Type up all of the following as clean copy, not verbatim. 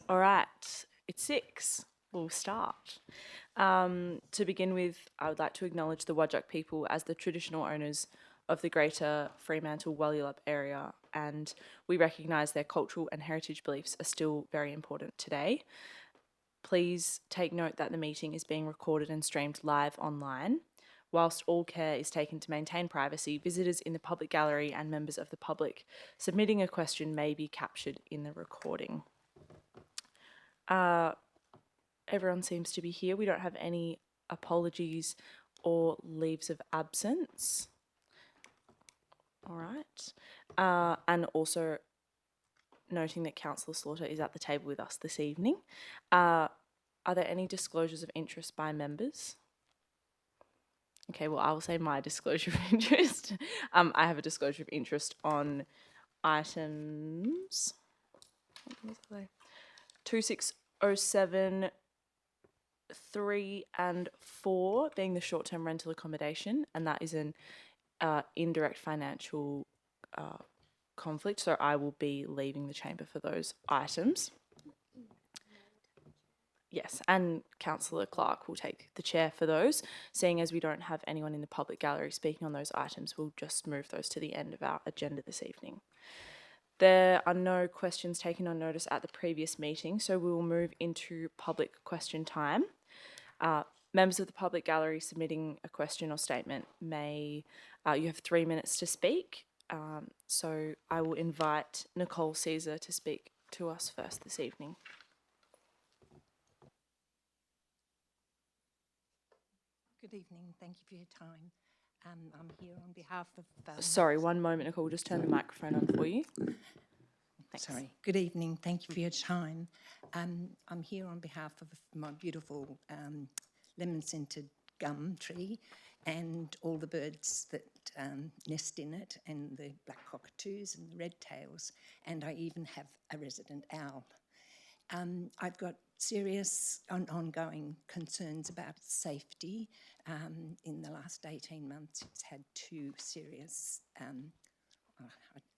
All right, it's 6. We'll start. To begin with, I would like to acknowledge the Whadjuk people as the traditional owners of the greater Fremantle Walyalup area, and we recognise their cultural and heritage beliefs are still very important today. Please take note that the meeting is being recorded and streamed live online. Whilst all care is taken to maintain privacy, visitors in the public gallery and members of the public submitting a question may be captured in the recording. Everyone seems to be here. We don't have any apologies or leaves of absence. All right. And also noting that Councillor Slaughter is at the table with us this evening. Are there any disclosures of interest by members? Okay, well, I will say my disclosure of interest. I have a disclosure of interest on items 2607, 3 and 4 being the short-term rental accommodation, and that is an indirect financial conflict, so I will be leaving the chamber for those items. Yes, and Councillor Clark will take the chair for those. Seeing as we don't have anyone in the public gallery speaking on those items, we'll just move those to the end of our agenda this evening. There are no questions taken on notice at the previous meeting, so we will move into public question time. Members of the public gallery submitting a question or statement may, you have 3 minutes to speak. So I will invite Nicole Caesar to speak to us first this evening. Good evening. Thank you for your time. I'm here on behalf of... Sorry, one moment, Nicole. We'll just turn the microphone on for you. Thanks. Sorry. Good evening. Thank you for your time. I'm here on behalf of my beautiful lemon-scented gum tree and all the birds that nest in it, and the black cockatoos and the red tails, and I even have a resident owl. I've got serious ongoing concerns about its safety. In the last 18 months, it's had 2 serious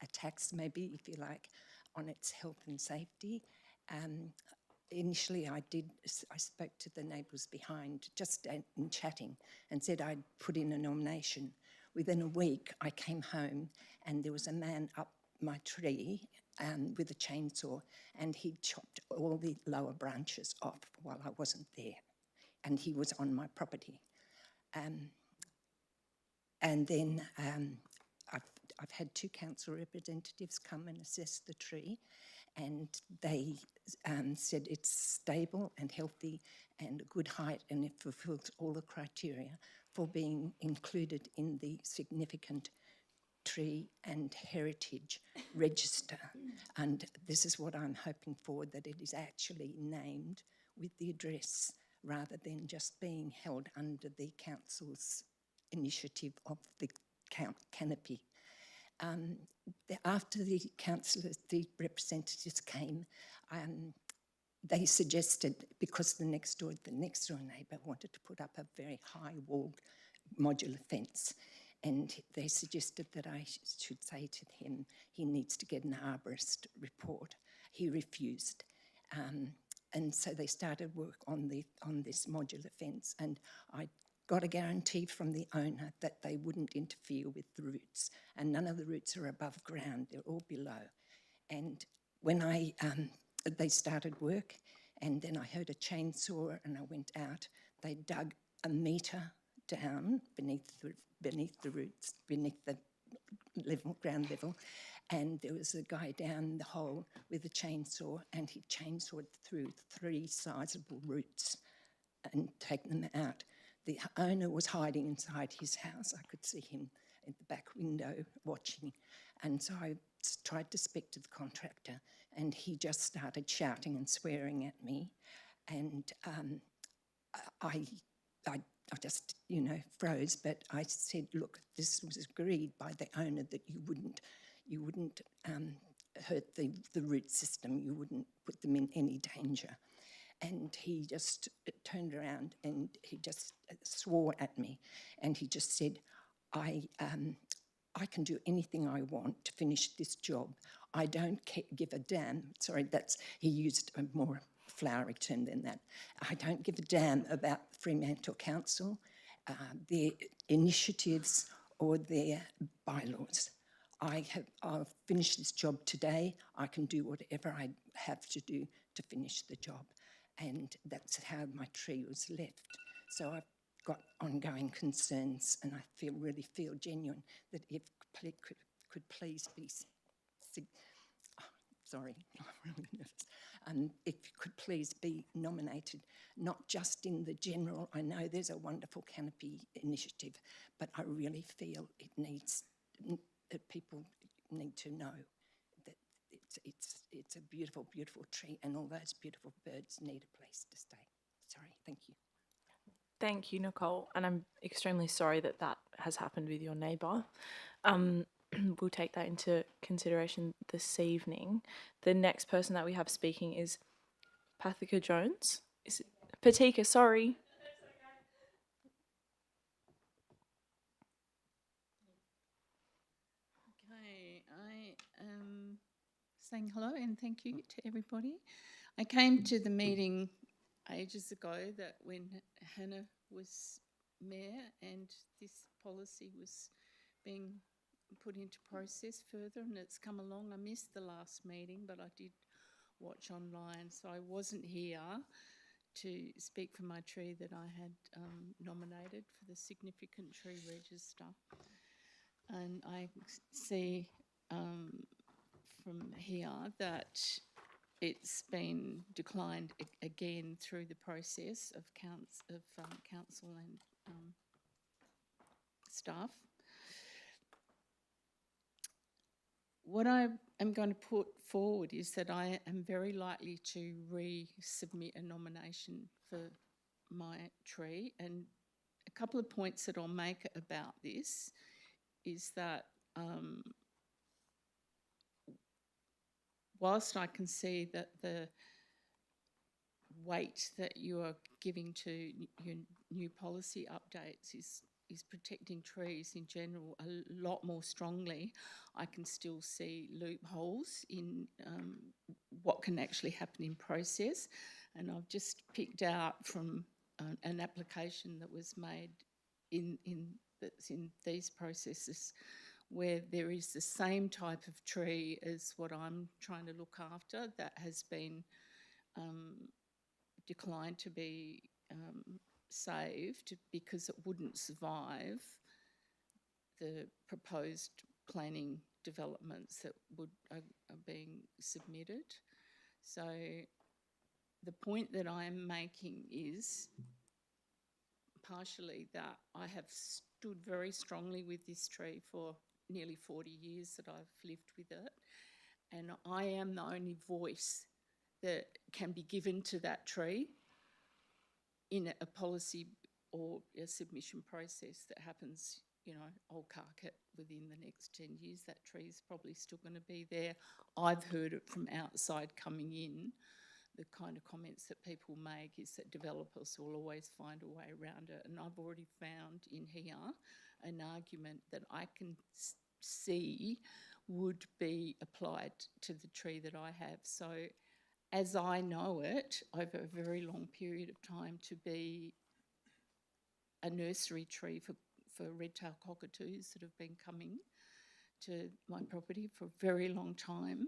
attacks, maybe, if you like, on its health and safety. Initially, I spoke to the neighbours behind, just in chatting, and said I'd put in a nomination. Within a week, I came home and there was a man up my tree with a chainsaw, and he chopped all the lower branches off while I wasn't there, and he was on my property. And then I've had 2 council representatives come and assess the tree, and they said it's stable and healthy and a good height, and it fulfills all the criteria for being included in the significant tree and heritage register. And this is what I'm hoping for, that it is actually named with the address rather than just being held under the council's initiative of the canopy. After the councillors, the representatives came, they suggested, because the next door neighbour wanted to put up a very high walled modular fence, and they suggested that I should say to him he needs to get an arborist report. He refused. And so they started work on this modular fence, and I got a guarantee from the owner that they wouldn't interfere with the roots, and none of the roots are above ground, they're all below. And when they started work, and then I heard a chainsaw and I went out, they dug a metre down beneath the roots, beneath the ground level, and there was a guy down the hole with a chainsaw, and he chainsawed through 3 sizable roots and taken them out. The owner was hiding inside his house. I could see him at the back window watching. And so I tried to speak to the contractor, and he just started shouting and swearing at me. And I just, froze, but I said, look, this was agreed by the owner that you wouldn't hurt the root system, you wouldn't put them in any danger. And he just turned around and he just swore at me, and he just said, I can do anything I want to finish this job. I don't give a damn. Sorry, he used a more flowery term than that. I don't give a damn about Fremantle Council, their initiatives or their bylaws. I'll finish this job today. I can do whatever I have to do to finish the job. And that's how my tree was left. So I've got ongoing concerns, and I really feel genuine that if could please be, sorry, I'm really nervous. If you could please be nominated, not just in the general. I know there's a wonderful canopy initiative, but I really feel it needs that people need to know that it's a beautiful, beautiful tree, and all those beautiful birds need a place to stay. Sorry, thank you. Thank you, Nicole. And I'm extremely sorry that that has happened with your neighbour. We'll take that into consideration this evening. The next person that we have speaking is Pathika Jones. Is it Patika? Sorry. Okay, I am saying hello and thank you to everybody. I came to the meeting ages ago that when Hannah was mayor and this policy was being put into process further, and it's come along. I missed the last meeting, but I did watch online, so I wasn't here to speak for my tree that I had nominated for the significant tree register. And I see from here that it's been declined again through the process of council and staff. What I am going to put forward is that I am very likely to resubmit a nomination for my tree, and a couple of points that I'll make about this is that whilst I can see that the weight that you are giving to your new policy updates is protecting trees in general a lot more strongly, I can still see loopholes in what can actually happen in process. And I've just picked out from an application that was made that's in these processes where there is the same type of tree as what I'm trying to look after that has been declined to be saved because it wouldn't survive the proposed planning developments that are being submitted. So the point that I'm making is partially that I have stood very strongly with this tree for nearly 40 years that I've lived with it, and I am the only voice that can be given to that tree in a policy or a submission process that happens, Old Carcat within the next 10 years. That tree is probably still going to be there. I've heard it from outside coming in. The kind of comments that people make is that developers will always find a way around it. And I've already found in here an argument that I can see would be applied to the tree that I have. So as I know it, over a very long period of time, to be a nursery tree for red-tailed cockatoos that have been coming to my property for a very long time.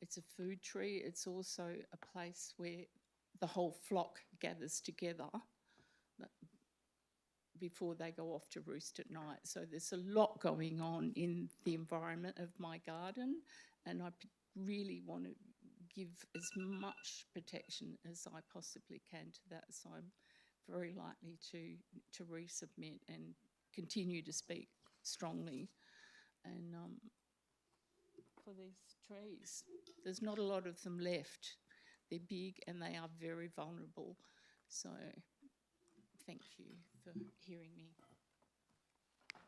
It's a food tree. It's also a place where the whole flock gathers together before they go off to roost at night. So there's a lot going on in the environment of my garden, and I really want to give as much protection as I possibly can to that. So I'm very likely to resubmit and continue to speak strongly and for these trees. There's not a lot of them left. They're big and they are very vulnerable. So thank you for hearing me.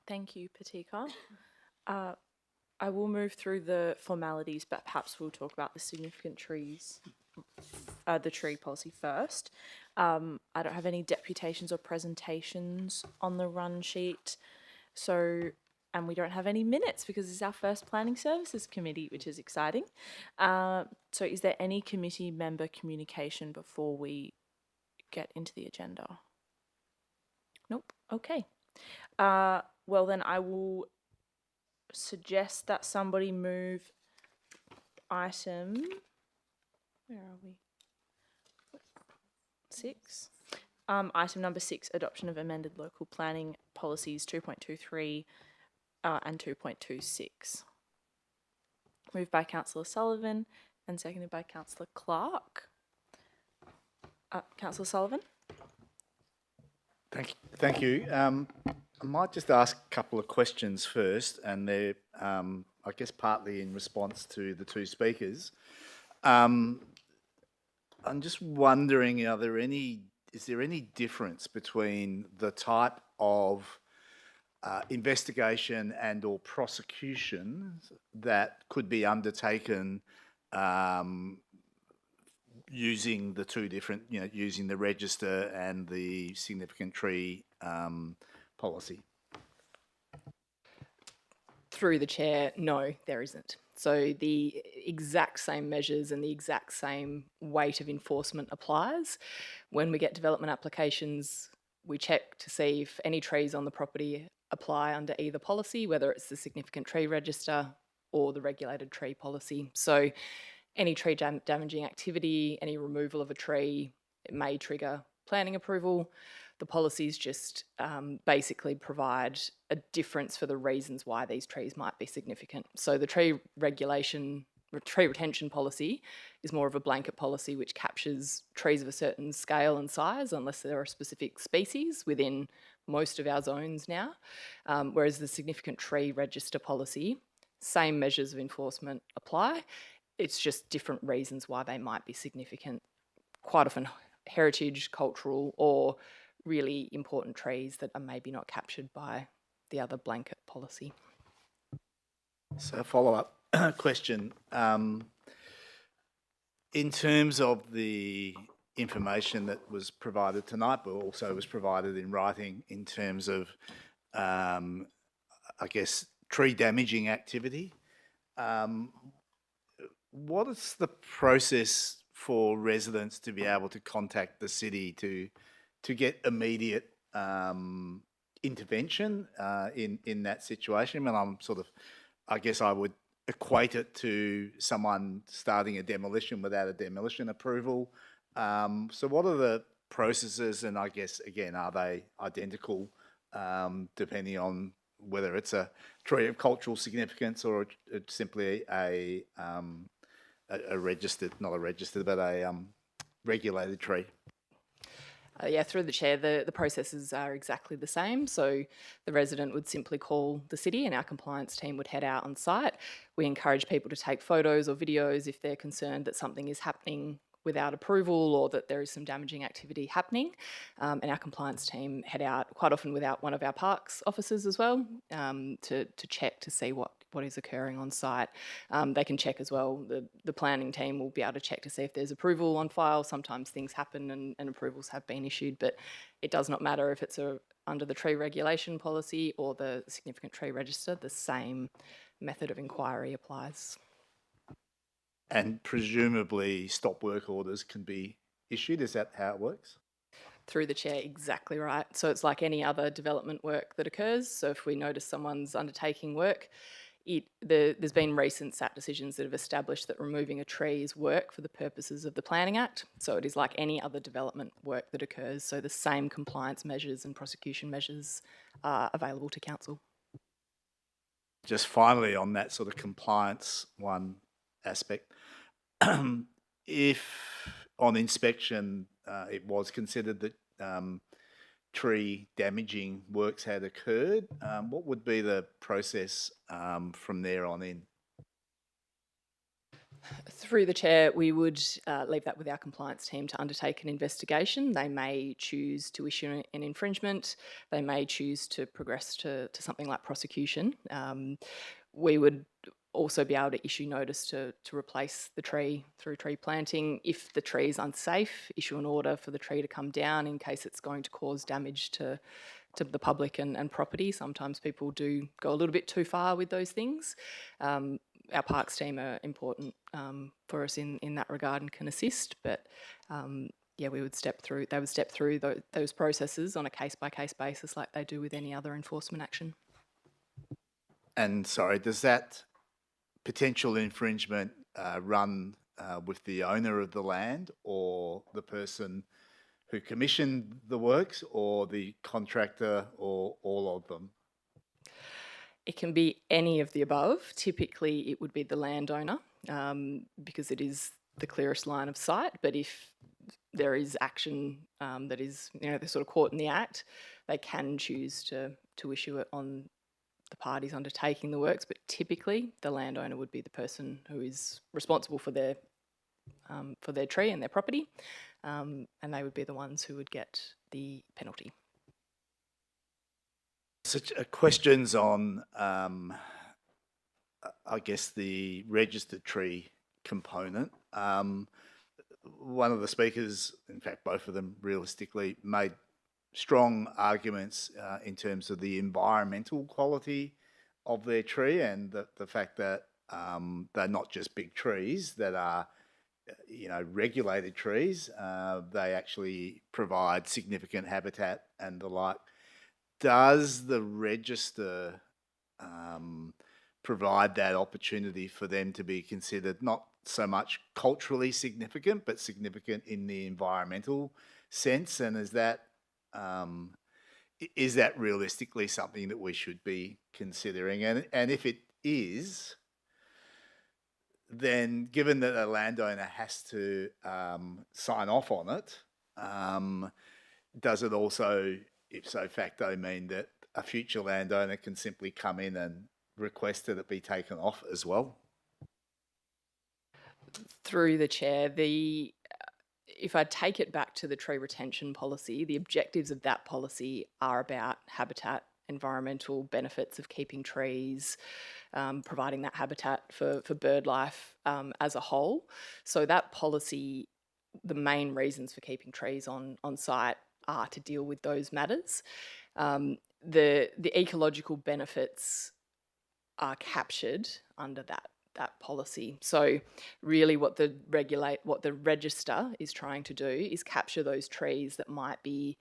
Thank you, Patika. I will move through the formalities, but perhaps we'll talk about the significant trees, the tree policy first. I don't have any deputations or presentations on the run sheet. So And we don't have any minutes because it's our first Planning Services Committee, which is exciting. So is there any committee member communication before we get into the agenda? Nope. Okay. Well, then I will suggest that somebody move item, where are we? 6. Item number 6, adoption of amended local planning policies 2.23 and 2.26. Moved by Councillor Sullivan and seconded by Councillor Clark. Councillor Sullivan? Thank you. I might just ask a couple of questions first, and they're, I guess, partly in response to the two speakers. I'm just wondering, is there any difference between the type of investigation and or prosecution that could be undertaken using the two different, using the register and the significant tree policy? Through the chair, no, there isn't. So the exact same measures and the exact same weight of enforcement applies. When we get development applications, we check to see if any trees on the property apply under either policy, whether it's the significant tree register or the regulated tree policy. So any tree damaging activity, any removal of a tree, it may trigger planning approval. The policies just basically provide a difference for the reasons why these trees might be significant. So the tree retention policy is more of a blanket policy which captures trees of a certain scale and size unless there are specific species within most of our zones now. Whereas the significant tree register policy, same measures of enforcement apply. It's just different reasons why they might be significant. Quite often heritage, cultural, or really important trees that are maybe not captured by the other blanket policy. So a follow-up question. In terms of the information that was provided tonight, but also was provided in writing in terms of, I guess, tree damaging activity, what is the process for residents to be able to contact the city to get immediate intervention in that situation? And I guess I would equate it to someone starting a demolition without a demolition approval. So what are the processes, and I guess, again, are they identical depending on whether it's a tree of cultural significance or it's simply a registered, not a registered, but a regulated tree? Yeah, through the chair, the processes are exactly the same. So the resident would simply call the city and our compliance team would head out on site. We encourage people to take photos or videos if they're concerned that something is happening without approval or that there is some damaging activity happening. And our compliance team head out quite often without one of our parks officers as well to check to see what is occurring on site. They can check as well. The planning team will be able to check to see if there's approval on file. Sometimes things happen and approvals have been issued, but it does not matter if it's under the tree regulation policy or the significant tree register, the same method of inquiry applies. And presumably stop work orders can be issued. Is that how it works? Through the chair, exactly right. So it's like any other development work that occurs. So if we notice someone's undertaking work, there's been recent SAT decisions that have established that removing a tree is work for the purposes of the Planning Act. So it is like any other development work that occurs. So the same compliance measures and prosecution measures are available to council. Just finally on that sort of compliance one aspect, if on inspection it was considered that tree damaging works had occurred, what would be the process from there on in? Through the chair, we would leave that with our compliance team to undertake an investigation. They may choose to issue an infringement. They may choose to progress to something like prosecution. We would also be able to issue notice to replace the tree through tree planting. If the tree is unsafe, issue an order for the tree to come down in case it's going to cause damage to the public and property. Sometimes people do go a little bit too far with those things. Our parks team are important for us in that regard and can assist, but yeah, they would step through those processes on a case-by-case basis like they do with any other enforcement action. And sorry, does that potential infringement run with the owner of the land or the person who commissioned the works or the contractor or all of them? It can be any of the above. Typically, it would be the landowner because it is the clearest line of sight. But if there is action that is, they're sort of caught in the act, they can choose to issue it on the parties undertaking the works. But typically, the landowner would be the person who is responsible for their tree and their property, and they would be the ones who would get the penalty. So, questions on, I guess, the registered tree component. One of the speakers, in fact, both of them realistically, made strong arguments in terms of the environmental quality of their tree and the fact that they're not just big trees that are, regulated trees. They actually provide significant habitat and the like. Does the register provide that opportunity for them to be considered not so much culturally significant, but significant in the environmental sense? And is that realistically something that we should be considering? And if it is, then given that a landowner has to sign off on it, does it also, ipso facto, mean that a future landowner can simply come in and request that it be taken off as well? Through the chair, if I take it back to the tree retention policy, the objectives of that policy are about habitat, environmental benefits of keeping trees, providing that habitat for bird life as a whole. So that policy, the main reasons for keeping trees on site are to deal with those matters. The ecological benefits are captured under that policy. So really what the register is trying to do is capture those trees that might be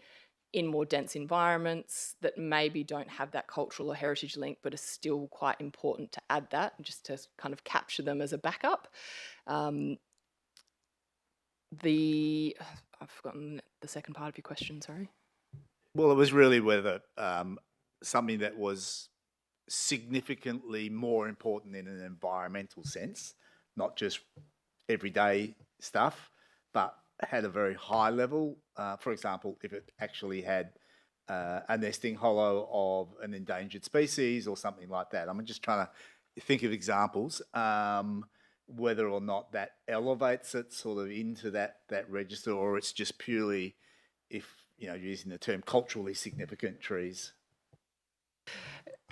in more dense environments that maybe don't have that cultural or heritage link but are still quite important to add that, just to kind of capture them as a backup. I've forgotten the second part of your question, sorry. Well, it was really whether something that was significantly more important in an environmental sense, not just everyday stuff, but had a very high level. For example, if it actually had a nesting hollow of an endangered species or something like that. I'm just trying to think of examples, whether or not that elevates it sort of into that register, or it's just purely, if using the term, culturally significant trees.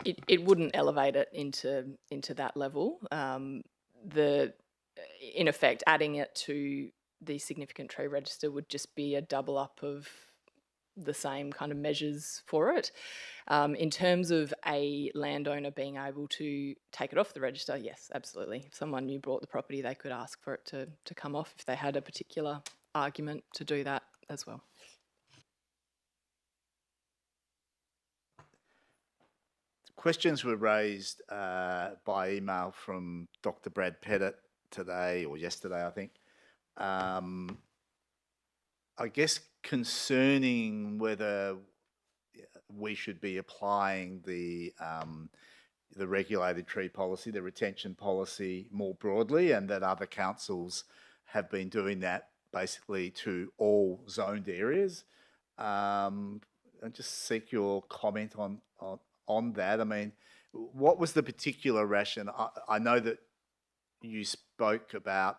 It wouldn't elevate it into that level. In effect, adding it to the significant tree register would just be a double up of the same kind of measures for it. In terms of a landowner being able to take it off the register, yes, absolutely. If someone new bought the property, they could ask for it to come off if they had a particular argument to do that as well. Questions were raised by email from Dr. Brad Pettit today or yesterday, I think. I guess concerning whether we should be applying the regulated tree policy, the retention policy more broadly, and that other councils have been doing that basically to all zoned areas. And just seek your comment on that. I mean, what was the particular rationale? I know that you spoke about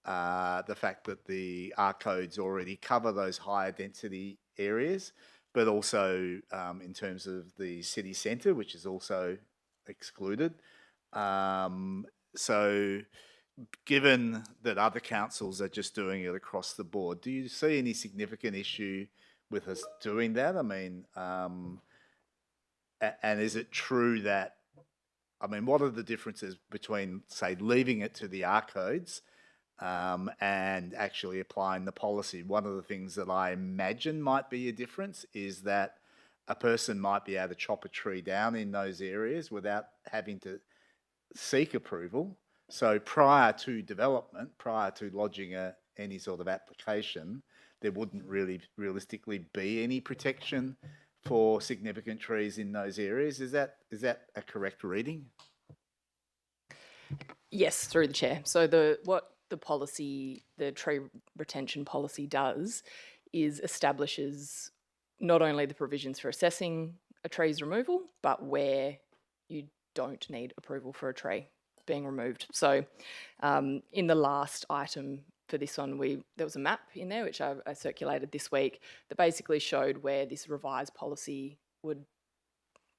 the fact that the R codes already cover those higher density areas, but also in terms of the city centre, which is also excluded. so given that other councils are just doing it across the board, do you see any significant issue with us doing that? I mean, and is it true that, I mean, what are the differences between, say, leaving it to the R codes and actually applying the policy? One of the things that I imagine might be a difference is that a person might be able to chop a tree down in those areas without having to seek approval. So prior to development, prior to lodging any sort of application, there wouldn't really realistically be any protection for significant trees in those areas. Is that a correct reading? Yes, through the chair. So what the policy, the tree retention policy does is establishes not only the provisions for assessing a tree's removal, but where you don't need approval for a tree being removed. So in the last item for this one, there was a map in there which I circulated this week that basically showed where this revised policy would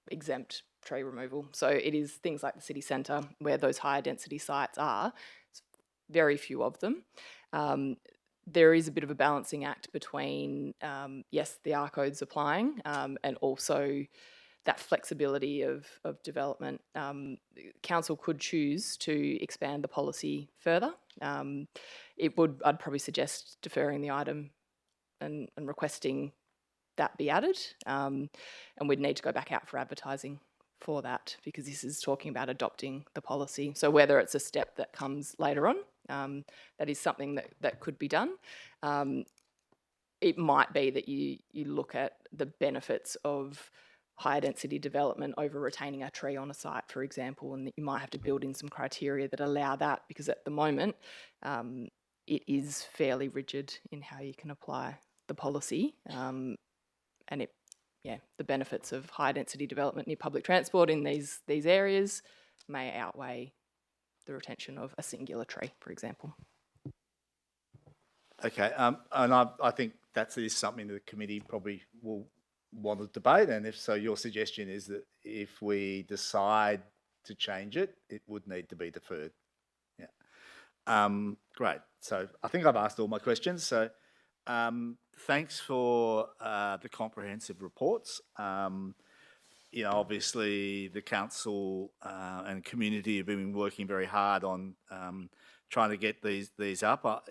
exempt tree removal. So it is things like the city centre where those higher density sites are. It's very few of them. There is a bit of a balancing act between, yes, the R codes applying and also that flexibility of development. Council could choose to expand the policy further. I'd probably suggest deferring the item and requesting that be added. And we'd need to go back out for advertising for that because this is talking about adopting the policy. So whether it's a step that comes later on, that is something that could be done. It might be that you look at the benefits of higher density development over retaining a tree on a site, for example, and that you might have to build in some criteria that allow that because at the moment it is fairly rigid in how you can apply the policy. And the benefits of high density development near public transport in these areas may outweigh the retention of a singular tree, for example. Okay, and I think that is something that the committee probably will want to debate, and if so, your suggestion is that if we decide to change it, it would need to be deferred. Yeah. Great. So I think I've asked all my questions. So thanks for the comprehensive reports. Obviously the council and community have been working very hard on trying to get these up.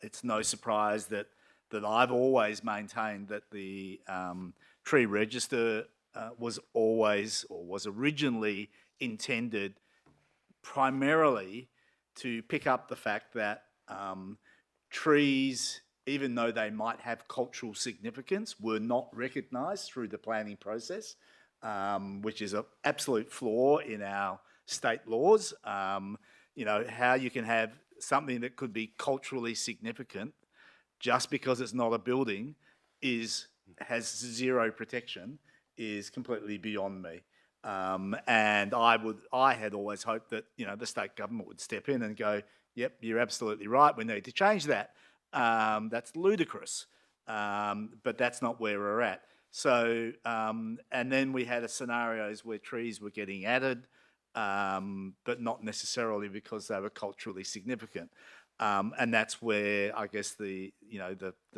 It's no surprise that I've always maintained that the tree register was originally intended primarily to pick up the fact that trees, even though they might have cultural significance, were not recognised through the planning process, which is an absolute flaw in our state laws. How you can have something that could be culturally significant just because it's not a building has zero protection is completely beyond me. And I had always hoped that the state government would step in and go, yep, you're absolutely right, we need to change that. That's ludicrous, but that's not where we're at. So, and then we had scenarios where trees were getting added, but not necessarily because they were culturally significant. And that's where I guess the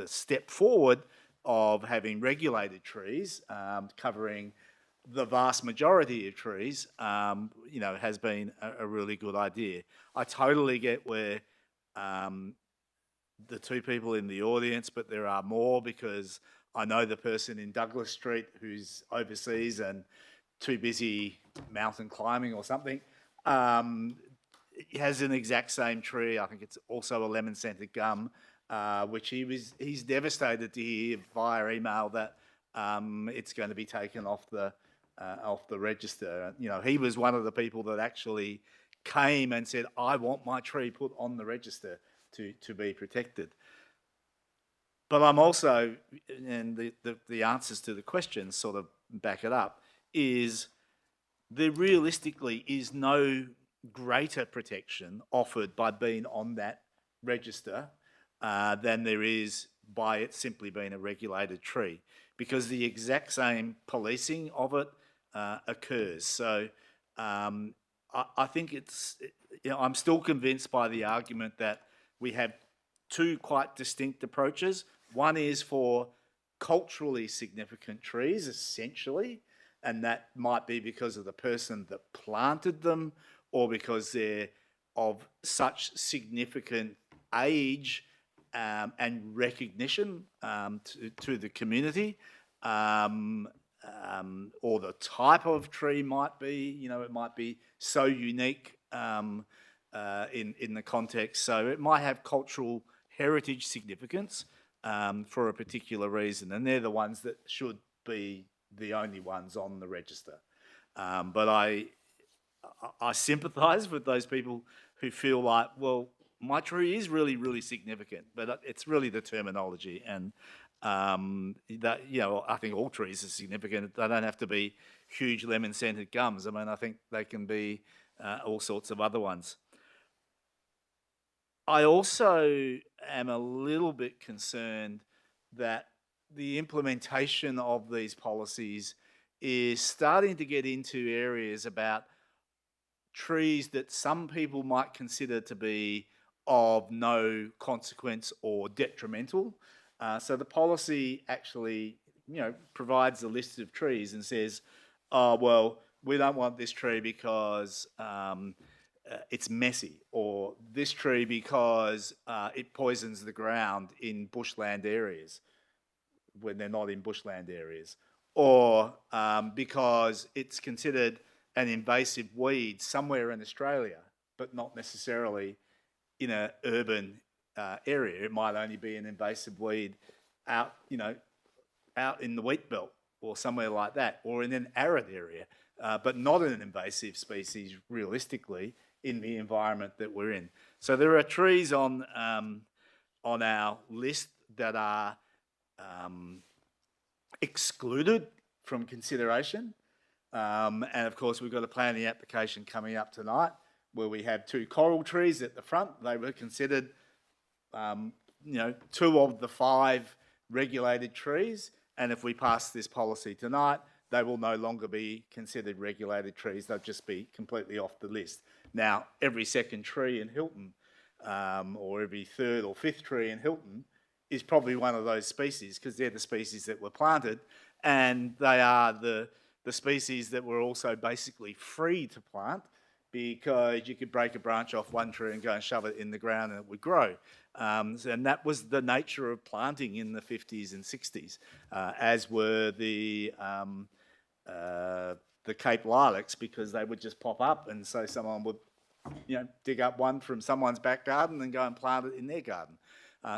step forward of having regulated trees, covering the vast majority of trees, has been a really good idea. I totally get where the two people in the audience, but there are more because I know the person in Douglas Street who's overseas and too busy mountain climbing or something. He has an exact same tree. I think it's also a lemon-scented gum, which he's devastated to hear via email that it's going to be taken off the register. He was one of the people that actually came and said, I want my tree put on the register to be protected. But I'm also, and the answers to the questions sort of back it up, is there realistically is no greater protection offered by being on that register than there is by it simply being a regulated tree, because the exact same policing of it occurs. So I think it's, I'm still convinced by the argument that we have two quite distinct approaches. One is for culturally significant trees, essentially, and that might be because of the person that planted them or because they're of such significant age and recognition to the community. Or the type of tree might be, it might be so unique in the context. So it might have cultural heritage significance for a particular reason, and they're the ones that should be the only ones on the register. But I sympathise with those people who feel like, well, my tree is really, really significant, but it's really the terminology. And that, I think all trees are significant. They don't have to be huge lemon-scented gums. I mean, I think they can be all sorts of other ones. I also am a little bit concerned that the implementation of these policies is starting to get into areas about trees that some people might consider to be of no consequence or detrimental. So the policy actually, provides a list of trees and says, oh, well, we don't want this tree because it's messy, or this tree because it poisons the ground in bushland areas when they're not in bushland areas, or because it's considered an invasive weed somewhere in Australia, but not necessarily in an urban area. It might only be an invasive weed out in the wheat belt or somewhere like that, or in an arid area, but not an invasive species realistically in the environment that we're in. So there are trees on our list that are excluded from consideration. And of course, we've got a planning application coming up tonight where we have 2 coral trees at the front. They were considered, 2 of the 5 regulated trees. And if we pass this policy tonight, they will no longer be considered regulated trees. They'll just be completely off the list. Now, every second tree in Hilton, or every third or fifth tree in Hilton, is probably one of those species, because they're the species that were planted, and they are the species that were also basically free to plant, because you could break a branch off one tree and go and shove it in the ground and it would grow. And that was the nature of planting in the 50s and 60s, as were the Cape lilacs, because they would just pop up, and so someone would dig up one from someone's back garden and go and plant it in their garden.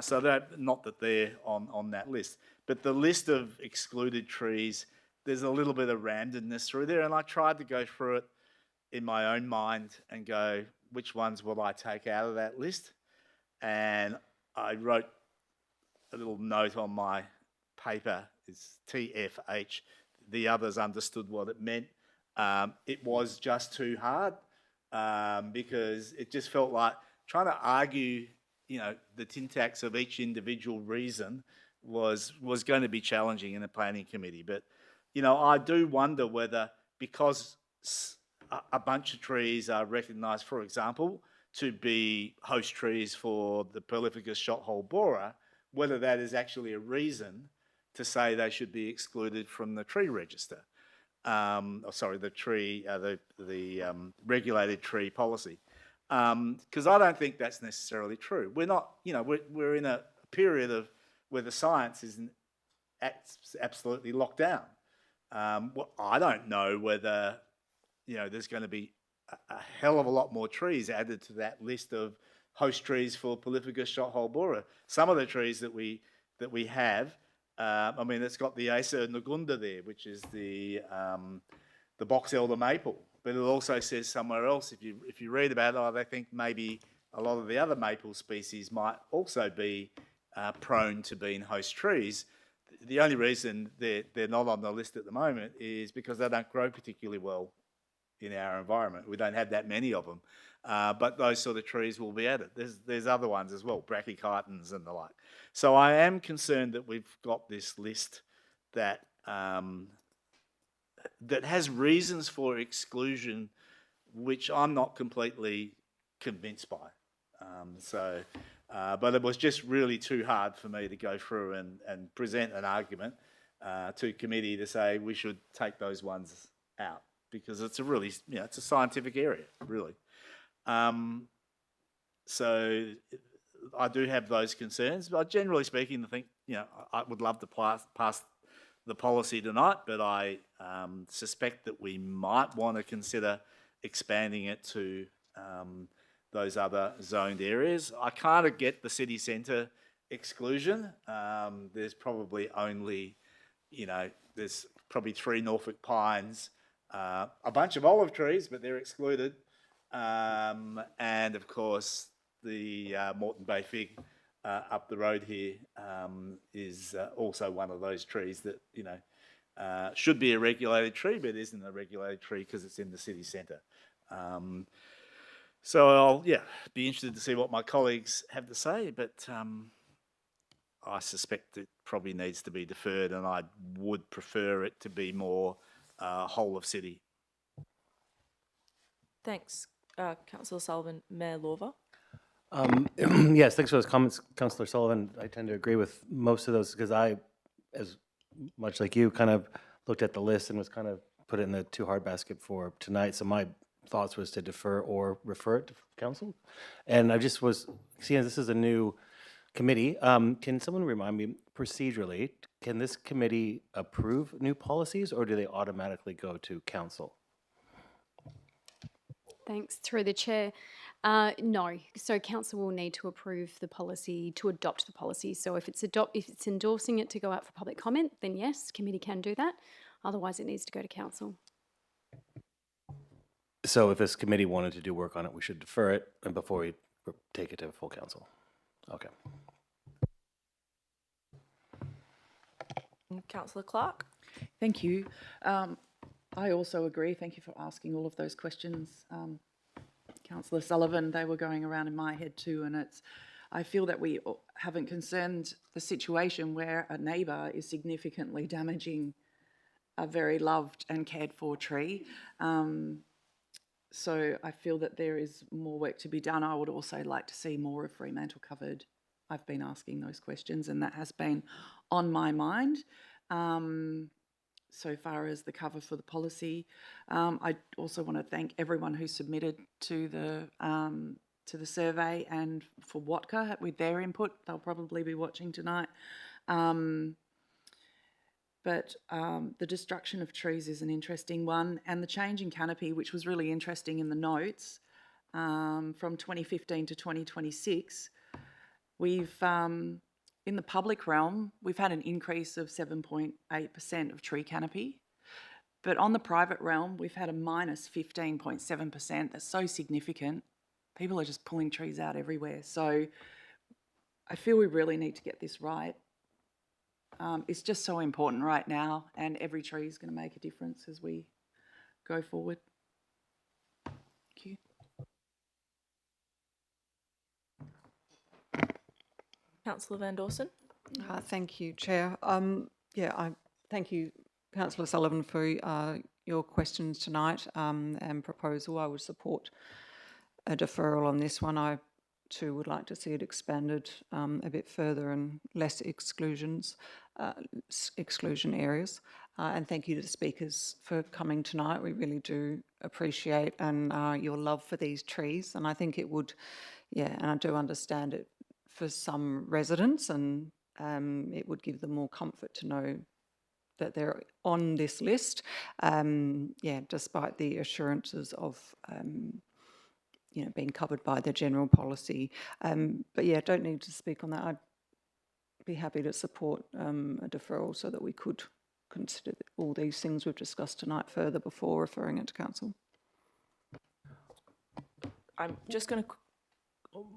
So that, not that they're on that list, but the list of excluded trees, there's a little bit of randomness through there, and I tried to go through it in my own mind and go, which ones will I take out of that list? And I wrote a little note on my paper, it's TFH. The others understood what it meant. It was just too hard, because it just felt like trying to argue, the syntax of each individual reason was going to be challenging in the planning committee. But, I do wonder whether, because a bunch of trees are recognised, for example, to be host trees for the Prolificus shot-hole borer, whether that is actually a reason to say they should be excluded from the tree register. The regulated tree policy. Because I don't think that's necessarily true. We're not, we're in a period of where the science isn't absolutely locked down. I don't know whether, there's going to be a hell of a lot more trees added to that list of host trees for Prolificus shot-hole borer. Some of the trees that we have, it's got the Acer nugunda there, which is the box elder maple. But it also says somewhere else, if you read about it, I think maybe a lot of the other maple species might also be prone to being host trees. The only reason they're not on the list at the moment is because they don't grow particularly well in our environment. We don't have that many of them. But those sort of trees will be added. There's other ones as well, brachychitons and the like. So I am concerned that we've got this list that that has reasons for exclusion, which I'm not completely convinced by. But it was just really too hard for me to go through and present an argument to committee to say we should take those ones out, because it's a really, it's a scientific area, really. So I do have those concerns, but generally speaking, I think, I would love to pass the policy tonight, but I suspect that we might want to consider expanding it to those other zoned areas. I kind of get the city centre exclusion. There's probably only, there's probably 3 Norfolk pines, a bunch of olive trees, but they're excluded. And of course, the Moreton Bay fig up the road here is also one of those trees that, should be a regulated tree, but isn't a regulated tree because it's in the city centre. So I'll, be interested to see what my colleagues have to say, but I suspect it probably needs to be deferred, and I would prefer it to be more whole of city. Thanks, Councillor Sullivan. Mayor Lorver. Yes, thanks for those comments, Councillor Sullivan. I tend to agree with most of those because I, as much like you, kind of looked at the list and was kind of put it in the too hard basket for tonight. So my thoughts was to defer or refer it to council. And I just was seeing this is a new committee. Can someone remind me procedurally, can this committee approve new policies or do they automatically go to council? Thanks. Through the chair. No. So council will need to approve the policy, to adopt the policy. So if it's endorsing it to go out for public comment, then yes, committee can do that. Otherwise, it needs to go to council. So if this committee wanted to do work on it, we should defer it and before we take it to full council. Okay. Councillor Clark. Thank you. I also agree. Thank you for asking all of those questions, Councillor Sullivan. They were going around in my head too, and I feel that we haven't concerned the situation where a neighbour is significantly damaging a very loved and cared for tree. So I feel that there is more work to be done. I would also like to see more of Fremantle covered. I've been asking those questions and that has been on my mind. So far as the cover for the policy, I also want to thank everyone who submitted to the survey and for Watka with their input. They'll probably be watching tonight. But the destruction of trees is an interesting one, and the change in canopy, which was really interesting in the notes, from 2015 to 2026, we've in the public realm, we've had an increase of 7.8% of tree canopy. But on the private realm, we've had a minus 15.7%. That's so significant. People are just pulling trees out everywhere. So I feel we really need to get this right. It's just so important right now, and every tree is going to make a difference as we go forward. Thank you. Councillor Van Dawson. Thank you, Chair. I thank you, Councillor Sullivan, for your questions tonight and proposal. I would support a deferral on this one. I too would like to see it expanded a bit further and less exclusion areas. And thank you to the speakers for coming tonight. We really do appreciate your love for these trees. And I think it would, and I do understand it for some residents, and it would give them more comfort to know that they're on this list, despite the assurances of being covered by the general policy. Don't need to speak on that. I'd be happy to support a deferral so that we could consider all these things we've discussed tonight further before referring it to council. I'm just going to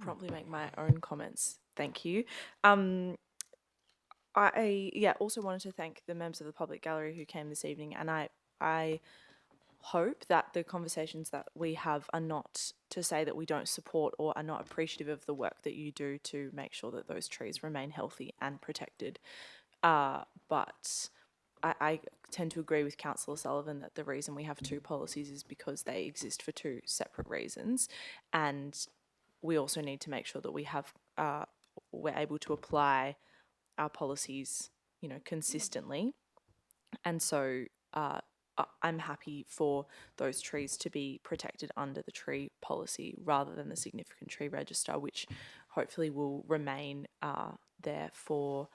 promptly make my own comments. Thank you. I also wanted to thank the members of the public gallery who came this evening, and I hope that the conversations that we have are not to say that we don't support or are not appreciative of the work that you do to make sure that those trees remain healthy and protected. But I tend to agree with Councillor Sullivan that the reason we have two policies is because they exist for two separate reasons, and we also need to make sure that we're able to apply our policies, consistently. And so I'm happy for those trees to be protected under the tree policy rather than the significant tree register, which hopefully will remain there for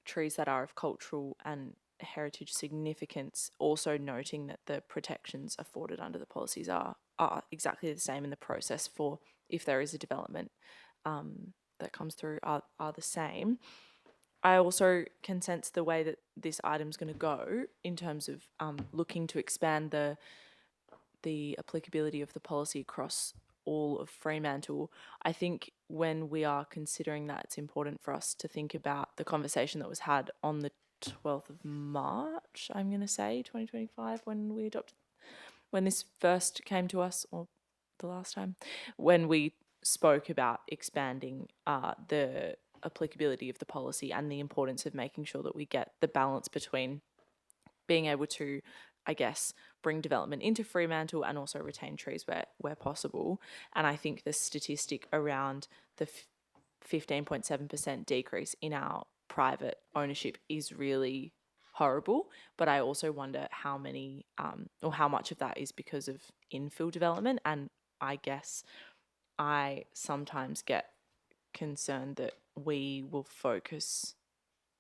trees that are of cultural and heritage significance, also noting that the protections afforded under the policies are exactly the same in the process for if there is a development that comes through are the same. I also can sense the way that this item's going to go in terms of looking to expand the applicability of the policy across all of Fremantle. I think when we are considering that, it's important for us to think about the conversation that was had on the 12th of March, I'm going to say, 2025, when this first came to us, or the last time, when we spoke about expanding the applicability of the policy and the importance of making sure that we get the balance between being able to, I guess, bring development into Fremantle and also retain trees where possible. And I think the statistic around the 15.7% decrease in our private ownership is really horrible. But I also wonder how many or how much of that is because of infill development. And I guess I sometimes get concerned that we will focus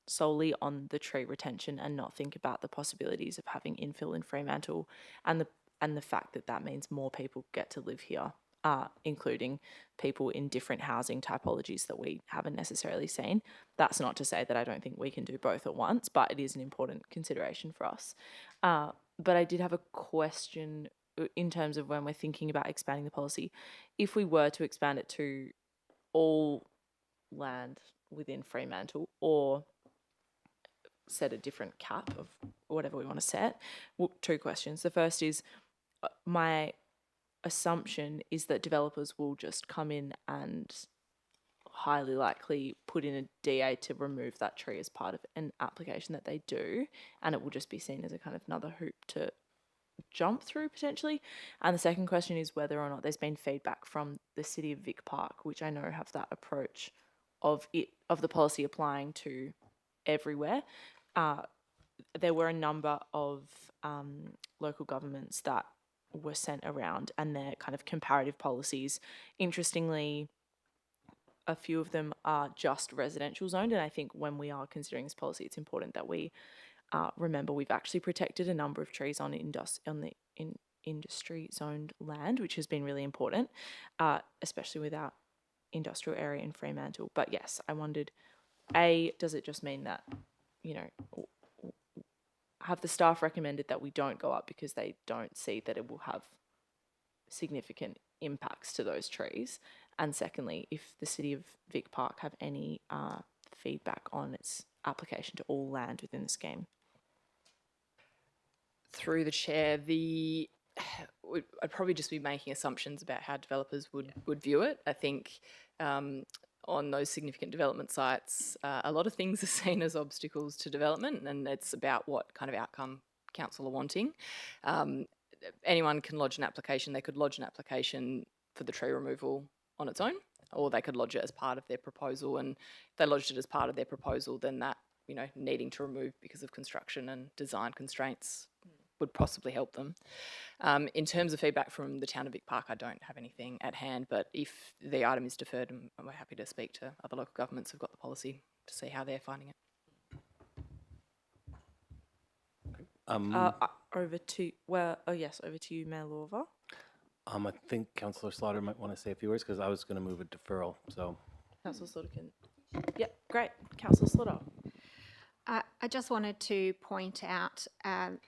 solely on the tree retention and not think about the possibilities of having infill in Fremantle and the fact that that means more people get to live here, including people in different housing typologies that we haven't necessarily seen. That's not to say that I don't think we can do both at once, but it is an important consideration for us. But I did have a question in terms of when we're thinking about expanding the policy. If we were to expand it to all land within Fremantle or set a different cap of whatever we want to set. Well, two questions. The first is my assumption is that developers will just come in and highly likely put in a DA to remove that tree as part of an application that they do, and it will just be seen as a kind of another hoop to jump through potentially. And the second question is whether or not there's been feedback from the City of Vic Park, which I know have that approach of the policy applying to everywhere. There were a number of local governments that were sent around and their kind of comparative policies. Interestingly, a few of them are just residential zoned, and I think when we are considering this policy, it's important that we remember we've actually protected a number of trees on the industry zoned land, which has been really important, especially with our industrial area in Fremantle. But yes, I wondered, does it just mean that, have the staff recommended that we don't go up because they don't see that it will have significant impacts to those trees? And secondly, if the City of Vic Park have any feedback on its application to all land within the scheme. Through the chair, I'd probably just be making assumptions about how developers would view it. I think on those significant development sites, a lot of things are seen as obstacles to development, and it's about what kind of outcome council are wanting. Anyone can lodge an application. They could lodge an application for the tree removal on its own, or they could lodge it as part of their proposal. And if they lodged it as part of their proposal, then that, needing to remove because of construction and design constraints would possibly help them. In terms of feedback from the town of Vic Park, I don't have anything at hand, but if the item is deferred, we're happy to speak to other local governments who've got the policy to see how they're finding it. Over to you, Mayor Lorver. I think Councillor Slaughter might want to say a few words because I was going to move a deferral. So, Councillor Slaughter can. Yep, great. Councillor Slaughter. I just wanted to point out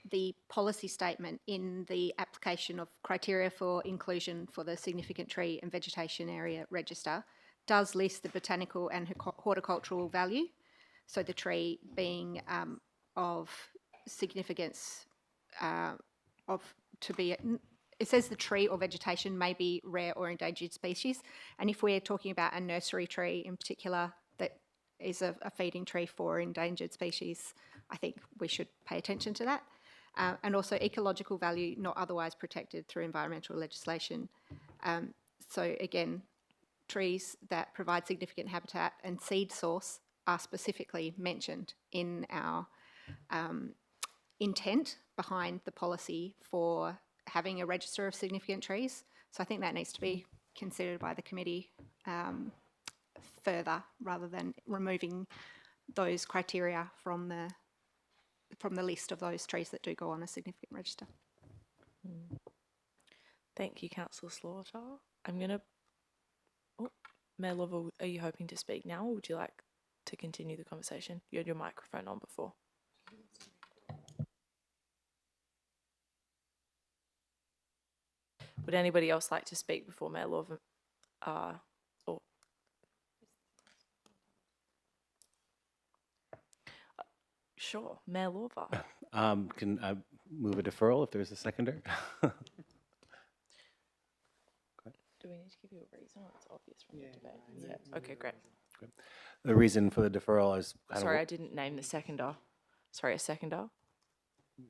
the policy statement in the application of criteria for inclusion for the significant tree and vegetation area register does list the botanical and horticultural value. So the tree being of significance it says the tree or vegetation may be rare or endangered species. And if we're talking about a nursery tree in particular that is a feeding tree for endangered species, I think we should pay attention to that. And also ecological value not otherwise protected through environmental legislation. So again, trees that provide significant habitat and seed source are specifically mentioned in our intent behind the policy for having a register of significant trees. So I think that needs to be considered by the committee further, rather than removing those criteria from the list of those trees that do go on a significant register. Thank you, Councillor Slaughter. I'm going to... Oh, Mayor Lovell, are you hoping to speak now, or would you like to continue the conversation? You had your microphone on before. Would anybody else like to speak before Mayor Lovell? Sure, Mayor Lovell. Can I move a deferral if there's a seconder? Do we need to give you a reason, or it's obvious from the debate? Yeah. Okay, great. The reason for the deferral is Sorry, I didn't name the seconder. Sorry, a seconder?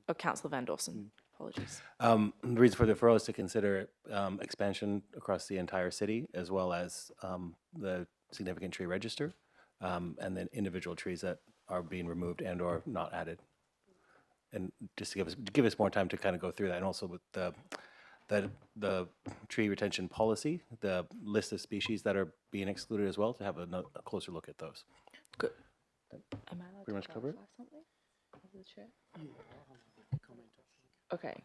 Oh, Councillor Van Dawson. Apologies. the reason for the deferral is to consider expansion across the entire city, as well as the significant tree register, and then individual trees that are being removed and or not added. And just to give us more time to kind of go through that, and also with the tree retention policy, the list of species that are being excluded as well, to have a closer look at those. Good. Am I allowed Pretty much to cover it? clarify something? As the chair? Okay.